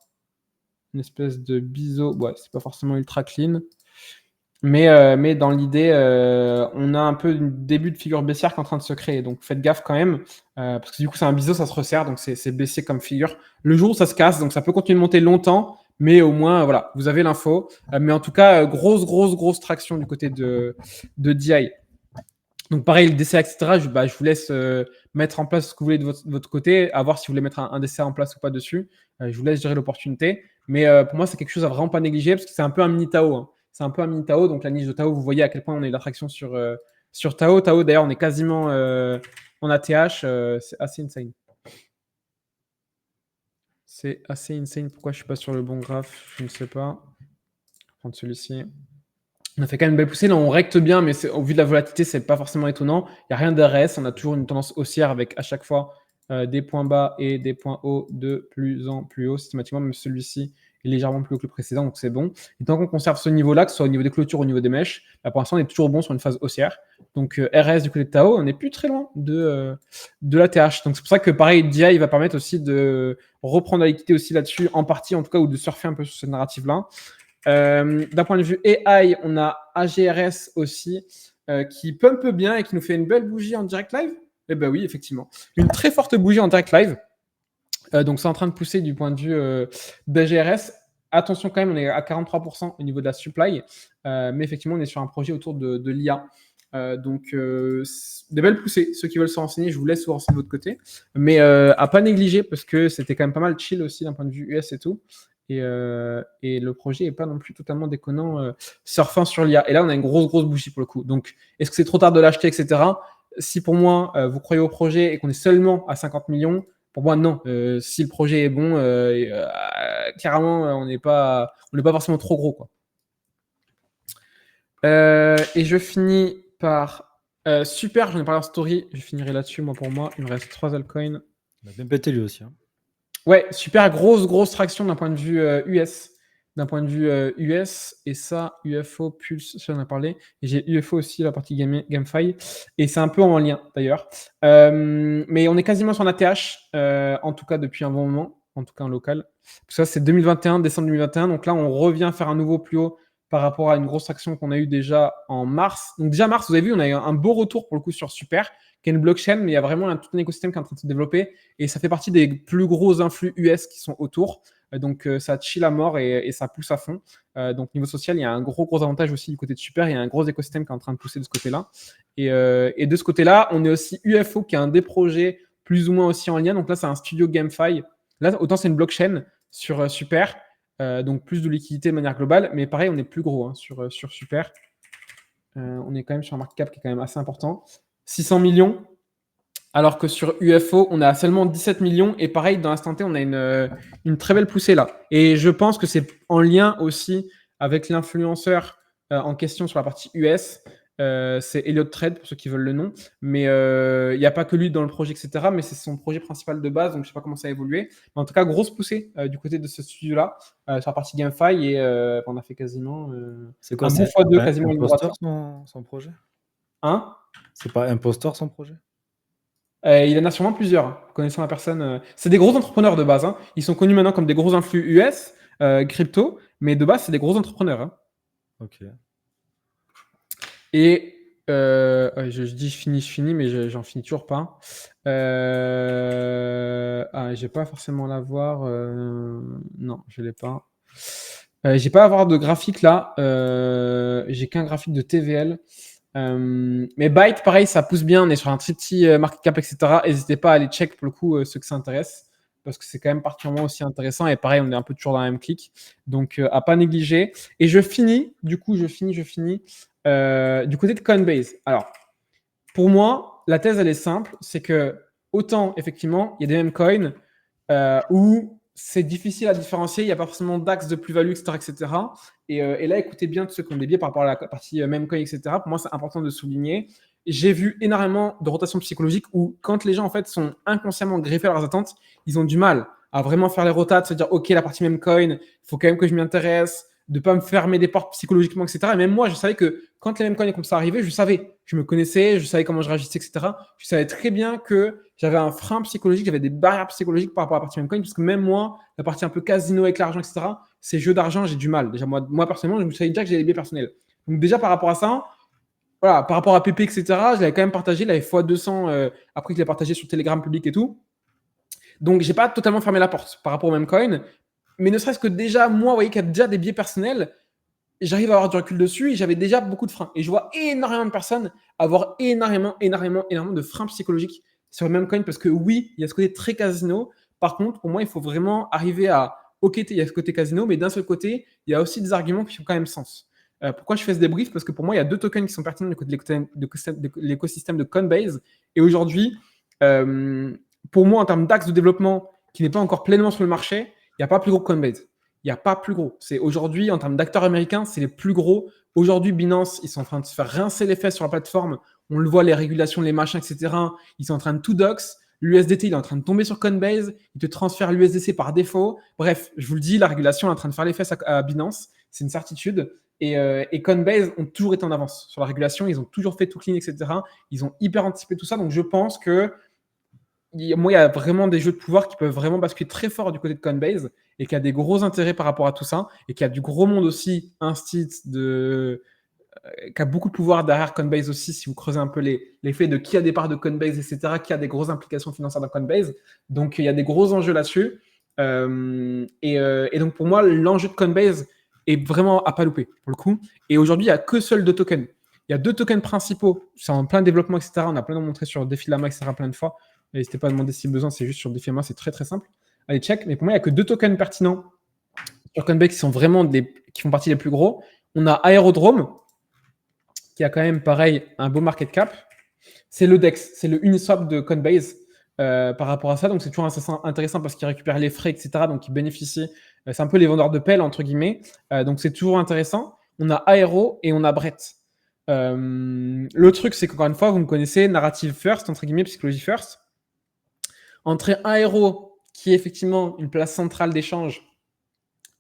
une espèce de biseau. Ouais, c'est pas forcément ultra clean. Mais dans l'idée, on a un peu un début de figure baissière qui est en train de se créer. Donc faites gaffe quand même. Parce que du coup, c'est un biseau, ça se resserre. Donc c'est baissier comme figure. Le jour où ça se casse, donc ça peut continuer de monter longtemps. Mais au moins, voilà, vous avez l'info. Mais en tout cas, grosse traction du côté de DI. Donc pareil, le DCA, etc., je vous laisse mettre en place ce que vous voulez de votre côté, à voir si vous voulez mettre un DCA en place ou pas dessus. Je vous laisse gérer l'opportunité. Mais pour moi, c'est quelque chose à vraiment pas négliger parce que c'est un peu un mini Tao. Hein. C'est un peu un mini Tao. Donc la niche de Tao, vous voyez à quel point on a eu l'attraction sur Tao. Tao, d'ailleurs, on est quasiment en ATH. C'est assez insane. C'est assez insane. Pourquoi je ne suis pas sur le bon graphe? Je ne sais pas. Je vais prendre celui-ci. On a fait quand même une belle poussée. Là, on recte bien, mais au vu de la volatilité, c'est pas forcément étonnant. Il n'y a rien d'RS. On a toujours une tendance haussière avec à chaque fois des points bas et des points hauts de plus en plus haut systématiquement. Même celui-ci est légèrement plus haut que le précédent, donc c'est bon. Et tant qu'on conserve ce niveau-là, que ce soit au niveau des clôtures ou au niveau des mèches, bah, pour l'instant, on est toujours bon sur une phase haussière. Donc RS du côté de Tao, on n'est plus très loin de la TH. Donc c'est pour ça que pareil, DI va permettre aussi de reprendre la liquidité aussi là-dessus, en partie en tout cas, ou de surfer un peu sur cette narrative-là. D'un point de vue AI, on a AGRS aussi qui pump bien et qui nous fait une belle bougie en direct live. Eh ben oui, effectivement. Une très forte bougie en direct live. Donc c'est en train de pousser du point de vue d'AGRS. Attention quand même, on est à 43% au niveau de la supply. Mais effectivement, on est sur un projet autour de l'IA. Donc des belles poussées. Ceux qui veulent se renseigner, je vous laisse vous renseigner de votre côté. Mais à pas négliger parce que c'était quand même pas mal chill aussi d'un point de vue US et tout. Et le projet n'est pas non plus totalement déconnant surfant sur l'IA. Et là, on a une grosse bougie pour le coup. Donc, est-ce que c'est trop tard de l'acheter, etc. Si pour moi, vous croyez au projet et qu'on est seulement à 50 millions, pour moi, non. Si le projet est bon, clairement, on n'est pas forcément trop gros, quoi. Et je finis par super, j'en ai parlé en story. Je finirai là-dessus, moi, pour moi. Il me reste 3 altcoins. On a bien pété lui aussi. Hein. Ouais, super grosse traction d'un point de vue US. D'un point de vue US, et ça, UFO, Pulse, ça j'en ai parlé. Et j'ai UFO aussi, la partie GameFi. Et c'est un peu en lien d'ailleurs. Mais on est quasiment sur un ATH, en tout cas depuis un bon moment, en tout cas en local. Ça, c'est 2021, décembre 2021. Donc là, on revient faire un nouveau plus haut par rapport à une grosse traction qu'on a eue déjà en mars. Donc déjà mars, vous avez vu, on a eu un beau retour pour le coup sur Super, qui est une blockchain, mais il y a vraiment tout un écosystème qui est en train de se développer. Et ça fait partie des plus gros influx US qui sont autour. Donc ça chill à mort et ça pousse à fond. Donc niveau social, il y a un gros avantage aussi du côté de Super. Il y a un gros écosystème qui est en train de pousser de ce côté-là. Et de ce côté-là, on est aussi UFO qui a un des projets plus ou moins aussi en lien. Donc là, c'est un studio GameFi. Là, autant c'est une blockchain sur Super. Donc plus de liquidité de manière globale. Mais pareil, on est plus gros sur Super. On est quand même sur un market cap qui est quand même assez important. 600 millions. Alors que sur UFO, on a seulement 17 millions. Et pareil, dans l'instant T, on a une très belle poussée là. Et je pense que c'est en lien aussi avec l'influenceur en question sur la partie US. C'est Elliott Trade, pour ceux qui veulent le nom. Mais il n'y a pas que lui dans le projet, etc. Mais c'est son projet principal de base. Donc, je ne sais pas comment ça a évolué. Mais en tout cas, grosse poussée du côté de ce studio-là sur la partie GameFi. Et on a fait quasiment c'est quoi, un bon x2, quasiment une Impostor son projet Hein? C'est pas Impostor son projet? Il en a sûrement plusieurs, connaissant la personne. C'est des gros entrepreneurs de base. Hein. Ils sont connus maintenant comme des gros influx US, crypto, mais de base, c'est des gros entrepreneurs. Hein. Ok. Et je dis je finis, mais j'en finis toujours pas. Je vais pas forcément l'avoir. Non, je l'ai pas. J'ai pas à avoir de graphique là. J'ai qu'un graphique de TVL. Mais Byte, pareil, ça pousse bien. On est sur un très petit market cap, etc. N'hésitez pas à aller check pour le coup ceux que ça intéresse. Parce que c'est quand même particulièrement aussi intéressant. Et pareil, on est un peu toujours dans la même clique. Donc, à pas négliger. Et je finis. Du coup, je finis. Du côté de Coinbase. Alors, pour moi, la thèse, elle est simple. C'est que, autant, effectivement, il y a des mêmes coins où c'est difficile à différencier. Il n'y a pas forcément d'axe de plus-value, etc. Et là, écoutez bien tous ceux qui ont des biais par rapport à la partie même coin, etc. Pour moi, c'est important de souligner. J'ai vu énormément de rotations psychologiques où, quand les gens en fait sont inconsciemment greffés à leurs attentes, ils ont du mal à vraiment faire les rotats, de se dire ok, la partie même coin, il faut quand même que je m'y intéresse, de pas me fermer des portes psychologiquement, etc. Et même moi, je savais que quand les mêmes coins comme ça arrivaient, je me connaissais, je savais comment je réagissais, etc. Je savais très bien que j'avais un frein psychologique, j'avais des barrières psychologiques par rapport à la partie même coin, parce que même moi, la partie un peu casino avec l'argent, etc., ces jeux d'argent, j'ai du mal. Déjà, moi personnellement, je me savais déjà que j'ai des biais personnels. Donc déjà, par rapport à ça, voilà, par rapport à PP, etc., je l'avais quand même partagé, il avait x200 après qu'il l'ait partagé sur Telegram public et tout. Donc, j'ai pas totalement fermé la porte par rapport au même coin. Mais ne serait-ce que déjà, moi, vous voyez qu'il y a déjà des biais personnels, j'arrive à avoir du recul dessus et j'avais déjà beaucoup de freins. Et je vois énormément de personnes avoir énormément de freins psychologiques sur le même coin parce que oui, il y a ce côté très casino. Par contre, pour moi, il faut vraiment arriver à ok, il y a ce côté casino, mais d'un seul côté, il y a aussi des arguments qui font quand même sens. Pourquoi je fais ce débrief? Parce que pour moi, il y a deux tokens qui sont pertinents du côté de l'écosystème de Coinbase. Et aujourd'hui, pour moi, en termes d'axe de développement qui n'est pas encore pleinement sur le marché, il n'y a pas plus gros que Coinbase. Il n'y a pas plus gros. C'est aujourd'hui, en termes d'acteurs américains, c'est les plus gros. Aujourd'hui, Binance, ils sont en train de se faire rincer les fesses sur la plateforme. On le voit, les régulations, les machins, etc. Ils sont en train de tout dox. L'USDT, il est en train de tomber sur Coinbase. Il te transfère l'USDC par défaut. Bref, je vous le dis, la régulation est en train de faire les fesses à Binance. C'est une certitude. Et Coinbase ont toujours été en avance sur la régulation. Ils ont toujours fait tout clean, etc. Ils ont hyper anticipé tout ça. Donc, je pense que moi, il y a vraiment des jeux de pouvoir qui peuvent vraiment basculer très fort du côté de Coinbase et qui a des gros intérêts par rapport à tout ça et qui a du gros monde aussi, instit, qui a beaucoup de pouvoir derrière Coinbase aussi, si vous creusez un peu les faits de qui a des parts de Coinbase, etc., qui a des grosses implications financières dans Coinbase. Donc, il y a des gros enjeux là-dessus. Et donc, pour moi, l'enjeu de Coinbase est vraiment à pas louper, pour le coup. Et aujourd'hui, il n'y a que seuls deux tokens. Il y a deux tokens principaux. C'est en plein développement, etc. On a plein de montré sur Defilama, etc. plein de fois. N'hésitez pas à demander si besoin, c'est juste sur Defilama, c'est très très simple. Allez, check. Mais pour moi, il n'y a que deux tokens pertinents sur Coinbase qui sont vraiment qui font partie des plus gros. On a Aerodrome, qui a quand même, pareil, un beau market cap. C'est le DEX, c'est le Uniswap de Coinbase par rapport à ça. Donc, c'est toujours intéressant parce qu'il récupère les frais, etc. Donc, il bénéficie. C'est un peu les vendeurs de pelles, entre guillemets. Donc, c'est toujours intéressant. On a Aero et on a Brett. Le truc, c'est qu'encore une fois, vous me connaissez, narrative first, entre guillemets, psychologie first. Entre un Aero, qui est effectivement une place centrale d'échange,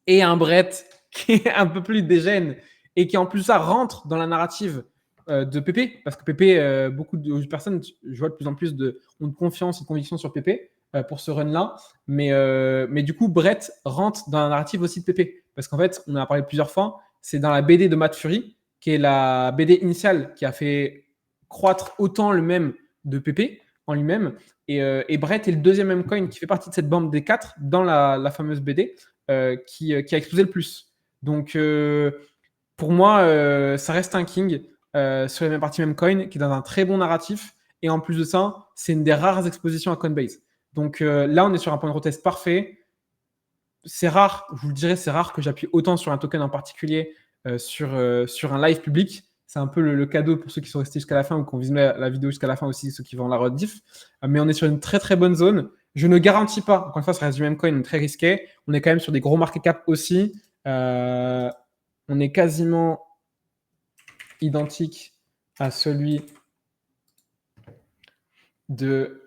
et un Brett qui est un peu plus dégène et qui en plus ça rentre dans la narrative de Pépé, parce que Pépé, beaucoup de personnes, je vois de plus en plus ont de confiance et de conviction sur Pépé pour ce run-là, mais du coup Brett rentre dans la narrative aussi de Pépé, parce qu'en fait, on en a parlé plusieurs fois, c'est dans la BD de Matt Fury, qui est la BD initiale qui a fait croître autant le même de Pépé en lui-même, et Brett est le deuxième même coin qui fait partie de cette bande des 4 dans la fameuse BD, qui a explosé le plus. Donc, pour moi, ça reste un king sur les mêmes parties, même coin, qui est dans un très bon narratif. Et en plus de ça, c'est une des rares expositions à Coinbase. Donc là, on est sur un point de retest parfait. C'est rare, je vous le dirais, c'est rare que j'appuie autant sur un token en particulier sur un live public. C'est un peu le cadeau pour ceux qui sont restés jusqu'à la fin ou qui ont visionné la vidéo jusqu'à la fin aussi, ceux qui vont la rediff. Mais on est sur une très très bonne zone. Je ne garantis pas, encore une fois, ça reste du même coin, très risqué. On est quand même sur des gros market cap aussi. On est quasiment identique à celui de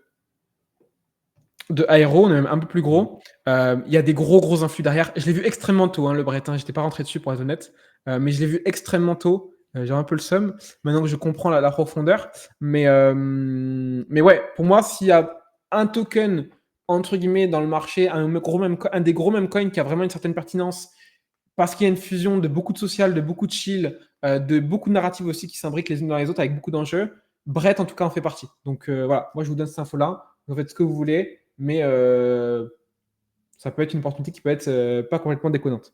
Aero, on est même un peu plus gros. Il y a des gros influx derrière. Je l'ai vu extrêmement tôt, le Brett. Je n'étais pas rentré dessus pour être honnête, mais je l'ai vu extrêmement tôt. J'ai un peu le seum maintenant que je comprends la profondeur. Mais ouais, pour moi, s'il y a un token entre guillemets dans le marché, un des gros même coins qui a vraiment une certaine pertinence, parce qu'il y a une fusion de beaucoup de social, de beaucoup de chill, de beaucoup de narratives aussi qui s'imbriquent les unes dans les autres avec beaucoup d'enjeux. Brett, en tout cas, en fait partie. Donc voilà, moi je vous donne cette info-là. Vous faites ce que vous voulez, mais ça peut être une opportunité qui peut être pas complètement déconnante.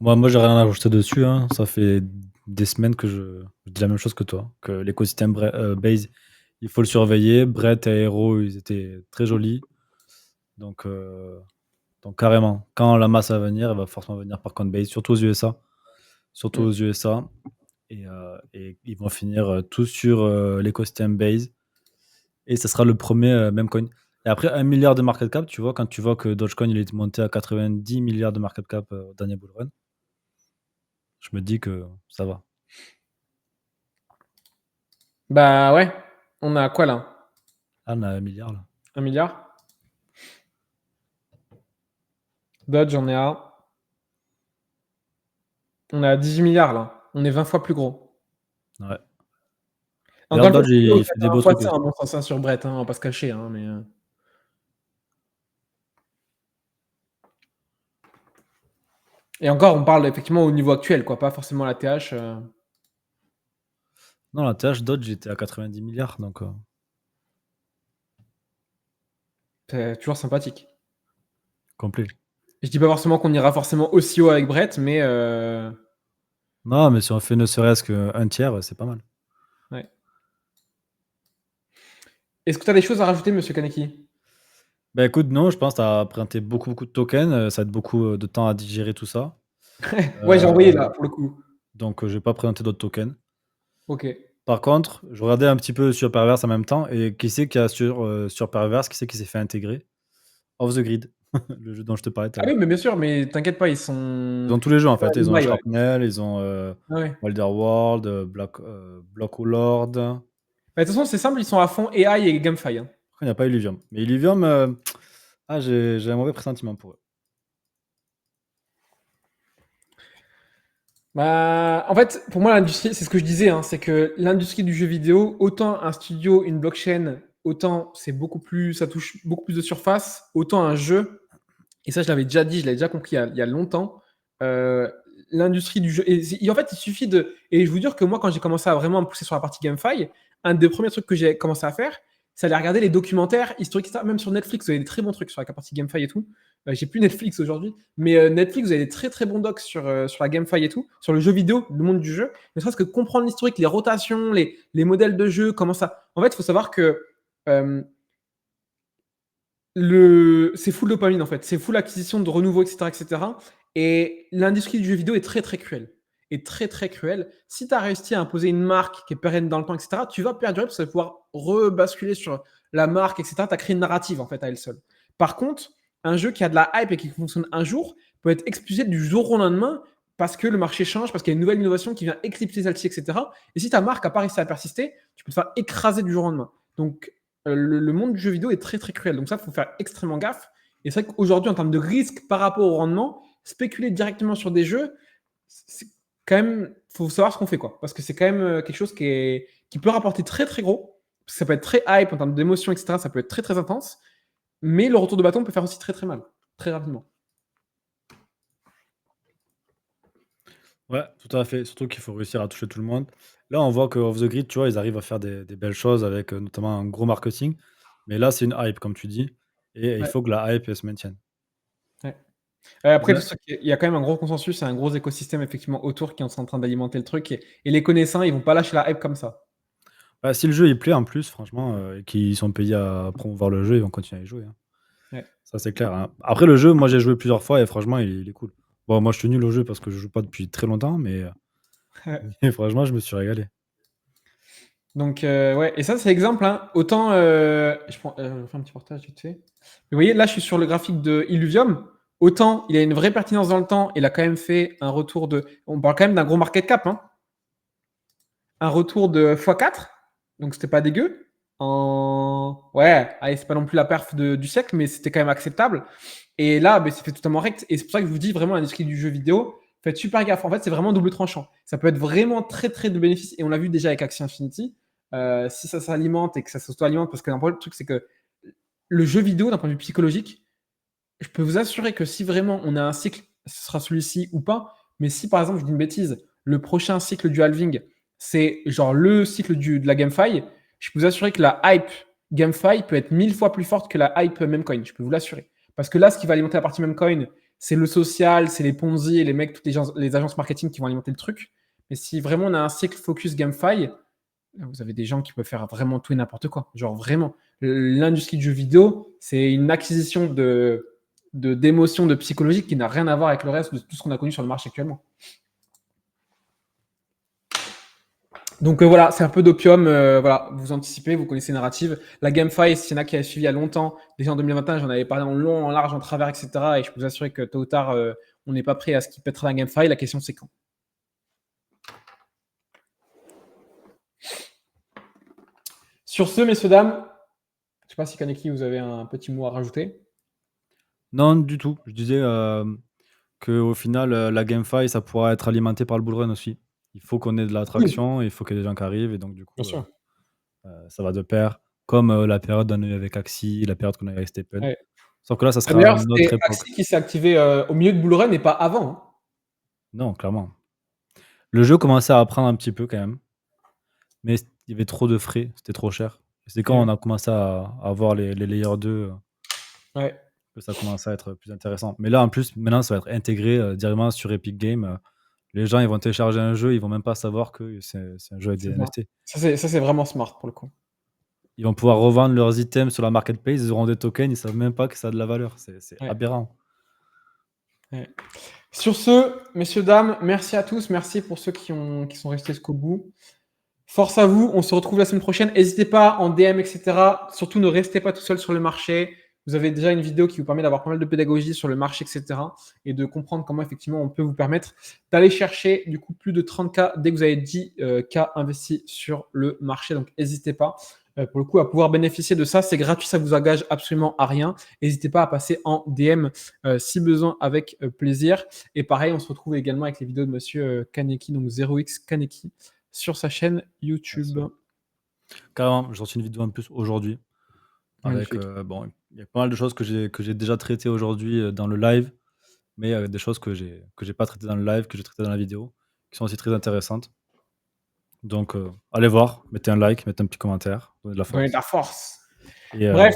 Moi, j'ai rien à rajouter dessus. Ça fait des semaines que je dis la même chose que toi, que l'écosystème Base, il faut le surveiller. Brett et Aero, ils étaient très jolis. Donc carrément, quand la masse va venir, elle va forcément venir par Coinbase, surtout aux USA. Et ils vont finir tous sur l'écosystème Base. Et ce sera le premier même coin. Et après, 1 milliard de market cap, tu vois, quand tu vois que Dogecoin il est monté à 90 milliards de market cap au dernier bull run, je me dis que ça va. Bah ouais, on a quoi là? Ah, on a 1 milliard là. 1 milliard. Dodge, on est à 18 milliards là. On est 20 fois plus gros. Ouais. Encore Dodge, il fait des beaux trucs. C'est un bon sens sur Brett, on va pas se cacher. Mais et encore, on parle effectivement au niveau actuel, quoi, pas forcément la TH. Non, la TH Dodge était à 90 milliards, donc C'est toujours sympathique. complet. Je dis pas forcément qu'on ira forcément aussi haut avec Brett, mais Non, mais si on fait ne serait-ce qu'un tiers, c'est pas mal. ouais. Est-ce que tu as des choses à rajouter, monsieur Kaneki? Bah écoute, non, je pense que tu as printé beaucoup, beaucoup de tokens. Ça va être beaucoup de temps à digérer tout ça. Ouais, j'ai Euh, envoyé là, pour le coup. donc, je vais pas présenter d'autres tokens. Ok. Par contre, je regardais un petit peu sur Perverse en même temps. Et qui c'est qui a sur Perverse, qui c'est qui s'est fait intégrer? Off the Grid, le jeu dont je te parlais tout à Ah oui, l'heure. mais bien sûr, mais t'inquiète pas, ils Ils sont. ont tous les jeux en Ouais, fait. Ils ils ont baillent, ouais. Shrapnel, ils ont Ah ouais. Wilder World, Block Lord. Après, Bah, de toute façon, c'est simple, ils sont à fond AI et GameFi, hein. il n'y a pas Illuvium. Mais Illuvium, j'ai un mauvais pressentiment pour eux. Bah, en fait, pour moi, l'industrie, c'est ce que je disais, hein, c'est que l'industrie du jeu vidéo, autant un studio, une blockchain, autant c'est beaucoup plus, ça touche beaucoup plus de surface, autant un jeu, et ça, je l'avais déjà dit, je l'avais déjà compris il y a longtemps, euh, l'industrie du jeu. En fait, il suffit de. Et je vous dire que moi, quand j'ai commencé à vraiment me pousser sur la partie GameFi, un des premiers trucs que j'ai commencé à faire, c'est aller regarder les documentaires historiques, etc. Même sur Netflix, vous avez des très bons trucs sur la partie GameFi et tout. J'ai plus Netflix aujourd'hui, mais Netflix, vous avez des très très bons docs sur la GameFi et tout, sur le jeu vidéo, le monde du jeu. Ne serait-ce que comprendre l'historique, les rotations, les modèles de jeu, comment ça. En fait, il faut savoir que euh, c'est full dopamine en fait, c'est full acquisition de renouveau, etc., etc. Et l'industrie du jeu vidéo est très très cruelle. Est très très cruelle. Si tu as réussi à imposer une marque qui est pérenne dans le temps, etc., tu vas perdurer parce que tu vas pouvoir rebasculer sur la marque, etc. Tu as créé une narrative en fait à elle seule. Par contre, un jeu qui a de la hype et qui fonctionne un jour peut être expulsé du jour au lendemain parce que le marché change, parce qu'il y a une nouvelle innovation qui vient éclipser celle-ci, etc. Et si ta marque n'a pas réussi à persister, tu peux te faire écraser du jour au lendemain. Donc, le monde du jeu vidéo est très très cruel. Donc ça, il faut faire extrêmement gaffe. Et c'est vrai qu'aujourd'hui, en termes de risque par rapport au rendement, spéculer directement sur des jeux, c'est quand même, faut savoir ce qu'on fait, quoi. Parce que c'est quand même quelque chose qui peut rapporter très très gros. Ça peut être très hype en termes d'émotion, etc. Ça peut être très très intense. Mais le retour de bâton peut faire aussi très très mal, très rapidement. Ouais, tout à fait. Surtout qu'il faut réussir à toucher tout le monde. Là, on voit que Off the Grid, tu vois, ils arrivent à faire des belles choses avec notamment un gros marketing. Mais là, c'est une hype, comme tu dis. Et il Ouais, faut que la hype elle se maintienne. ouais. Après, Ouais, tout ça, il y a quand même un gros consensus et un gros écosystème effectivement autour qui est en train d'alimenter le truc. Et les connaissants, ils vont pas lâcher la hype comme ça. bah, si le jeu il plaît en plus, franchement, et qu'ils sont payés à promouvoir le jeu, ils vont continuer à y jouer, hein. Ouais. Ça, c'est clair, hein. Après, le jeu, moi, j'ai joué plusieurs fois et franchement, il est cool. Bon, moi, je suis nul au jeu parce que je joue pas depuis très longtemps, mais mais franchement, je me suis régalé. Donc, ouais, et ça, c'est exemple, hein. Autant, je fais un petit portage vite fait. Vous voyez, là, je suis sur le graphique de Illuvium. Autant, il a une vraie pertinence dans le temps. Il a quand même fait un retour de. On parle quand même d'un gros market cap, hein. Un retour de x4. Donc, c'était pas dégueu. Ouais, allez, c'est pas non plus la perf du siècle, mais c'était quand même acceptable. Et là, ben, c'est fait totalement rect. Et c'est pour ça que je vous dis vraiment, l'industrie du jeu vidéo, faites super gaffe. En fait, c'est vraiment double tranchant. Ça peut être vraiment très, très de bénéfices. Et on l'a vu déjà avec Axie Infinity. Si ça s'alimente et que ça s'auto-alimente, parce que le truc, c'est que le jeu vidéo, d'un point de vue psychologique, je peux vous assurer que si vraiment on a un cycle, ce sera celui-ci ou pas. Mais si par exemple, je dis une bêtise, le prochain cycle du halving, c'est genre le cycle de la GameFi, je peux vous assurer que la hype GameFi peut être 1000 fois plus forte que la hype Memecoin. Je peux vous l'assurer. Parce que là, ce qui va alimenter la partie Memecoin, c'est le social, c'est les Ponzi et les mecs, toutes les agences marketing qui vont alimenter le truc. Mais si vraiment on a un cycle focus GameFi, vous avez des gens qui peuvent faire vraiment tout et n'importe quoi. Genre vraiment, l'industrie du jeu vidéo, c'est une acquisition d'émotions, de psychologique qui n'a rien à voir avec le reste de tout ce qu'on a connu sur le marché actuellement. Donc voilà, c'est un peu d'opium. Voilà, vous anticipez, vous connaissez la narrative. La GameFi, s'il y en a qui a suivi il y a longtemps, déjà en 2021, j'en avais parlé en long, en large, en travers, etc. Et je peux vous assurer que tôt ou tard, on n'est pas prêt à ce qui pètera la GameFi. La question, c'est quand. Sur ce, messieurs, dames, je ne sais pas si Kaneki, vous avez un petit mot à rajouter. Non, du tout. Je disais qu'au final, la GameFi, ça pourra être alimenté par le bullrun aussi. Il faut qu'on ait de Oui, l'attraction, il faut qu'il y ait des gens qui arrivent, et donc du bien coup, sûr. ça va de pair. Comme la période qu'on a eu avec Axie, la période qu'on a eu avec Stephen. Ouais. Sauf que là, ça Ah, sera d'ailleurs, une autre c'est époque. Axie qui s'est activé au milieu de Bull Run et pas avant, hein. Non, clairement. Le jeu commençait à apprendre un petit peu quand même, mais il y avait trop de frais, c'était trop cher. Et c'est quand Eh on oui. a commencé à avoir les layers 2 Ouais. que ça commençait à être plus intéressant. Mais là, en plus, maintenant, ça va être intégré directement sur Epic Games. Les gens, ils vont télécharger un jeu, ils vont même pas savoir que c'est un jeu avec des C'est ça. NFT. Ça, c'est vraiment smart pour le coup. ils vont pouvoir revendre leurs items sur la marketplace, ils auront des tokens, ils savent même pas que ça a de la valeur. C'est Ouais, aberrant. ouais. Sur ce, messieurs, dames, merci à tous. Merci pour ceux qui sont restés jusqu'au bout. Force à vous. On se retrouve la semaine prochaine. N'hésitez pas en DM, etc. Surtout, ne restez pas tout seul sur le marché. Vous avez déjà une vidéo qui vous permet d'avoir pas mal de pédagogie sur le marché, etc. Et de comprendre comment effectivement on peut vous permettre d'aller chercher du coup plus de 30K dès que vous avez 10K investis sur le marché. Donc n'hésitez pas pour le coup à pouvoir bénéficier de ça. C'est gratuit, ça vous engage absolument à rien. N'hésitez pas à passer en DM si besoin avec plaisir. Et pareil, on se retrouve également avec les vidéos de monsieur Kaneki, donc 0x Kaneki sur sa chaîne YouTube. Merci. Carrément, j'ai sorti une vidéo en plus aujourd'hui avec, Magnifique. bon, il y a pas mal de choses que j'ai déjà traitées aujourd'hui, dans le live, mais des choses que j'ai pas traitées dans le live, que j'ai traitées dans la vidéo, qui sont aussi très intéressantes. Donc allez voir, mettez un like, mettez un petit commentaire, donnez de la Donner de force la force. et Bref,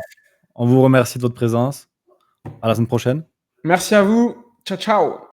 on vous remercie de votre présence. À la semaine prochaine. merci à vous. Ciao, ciao.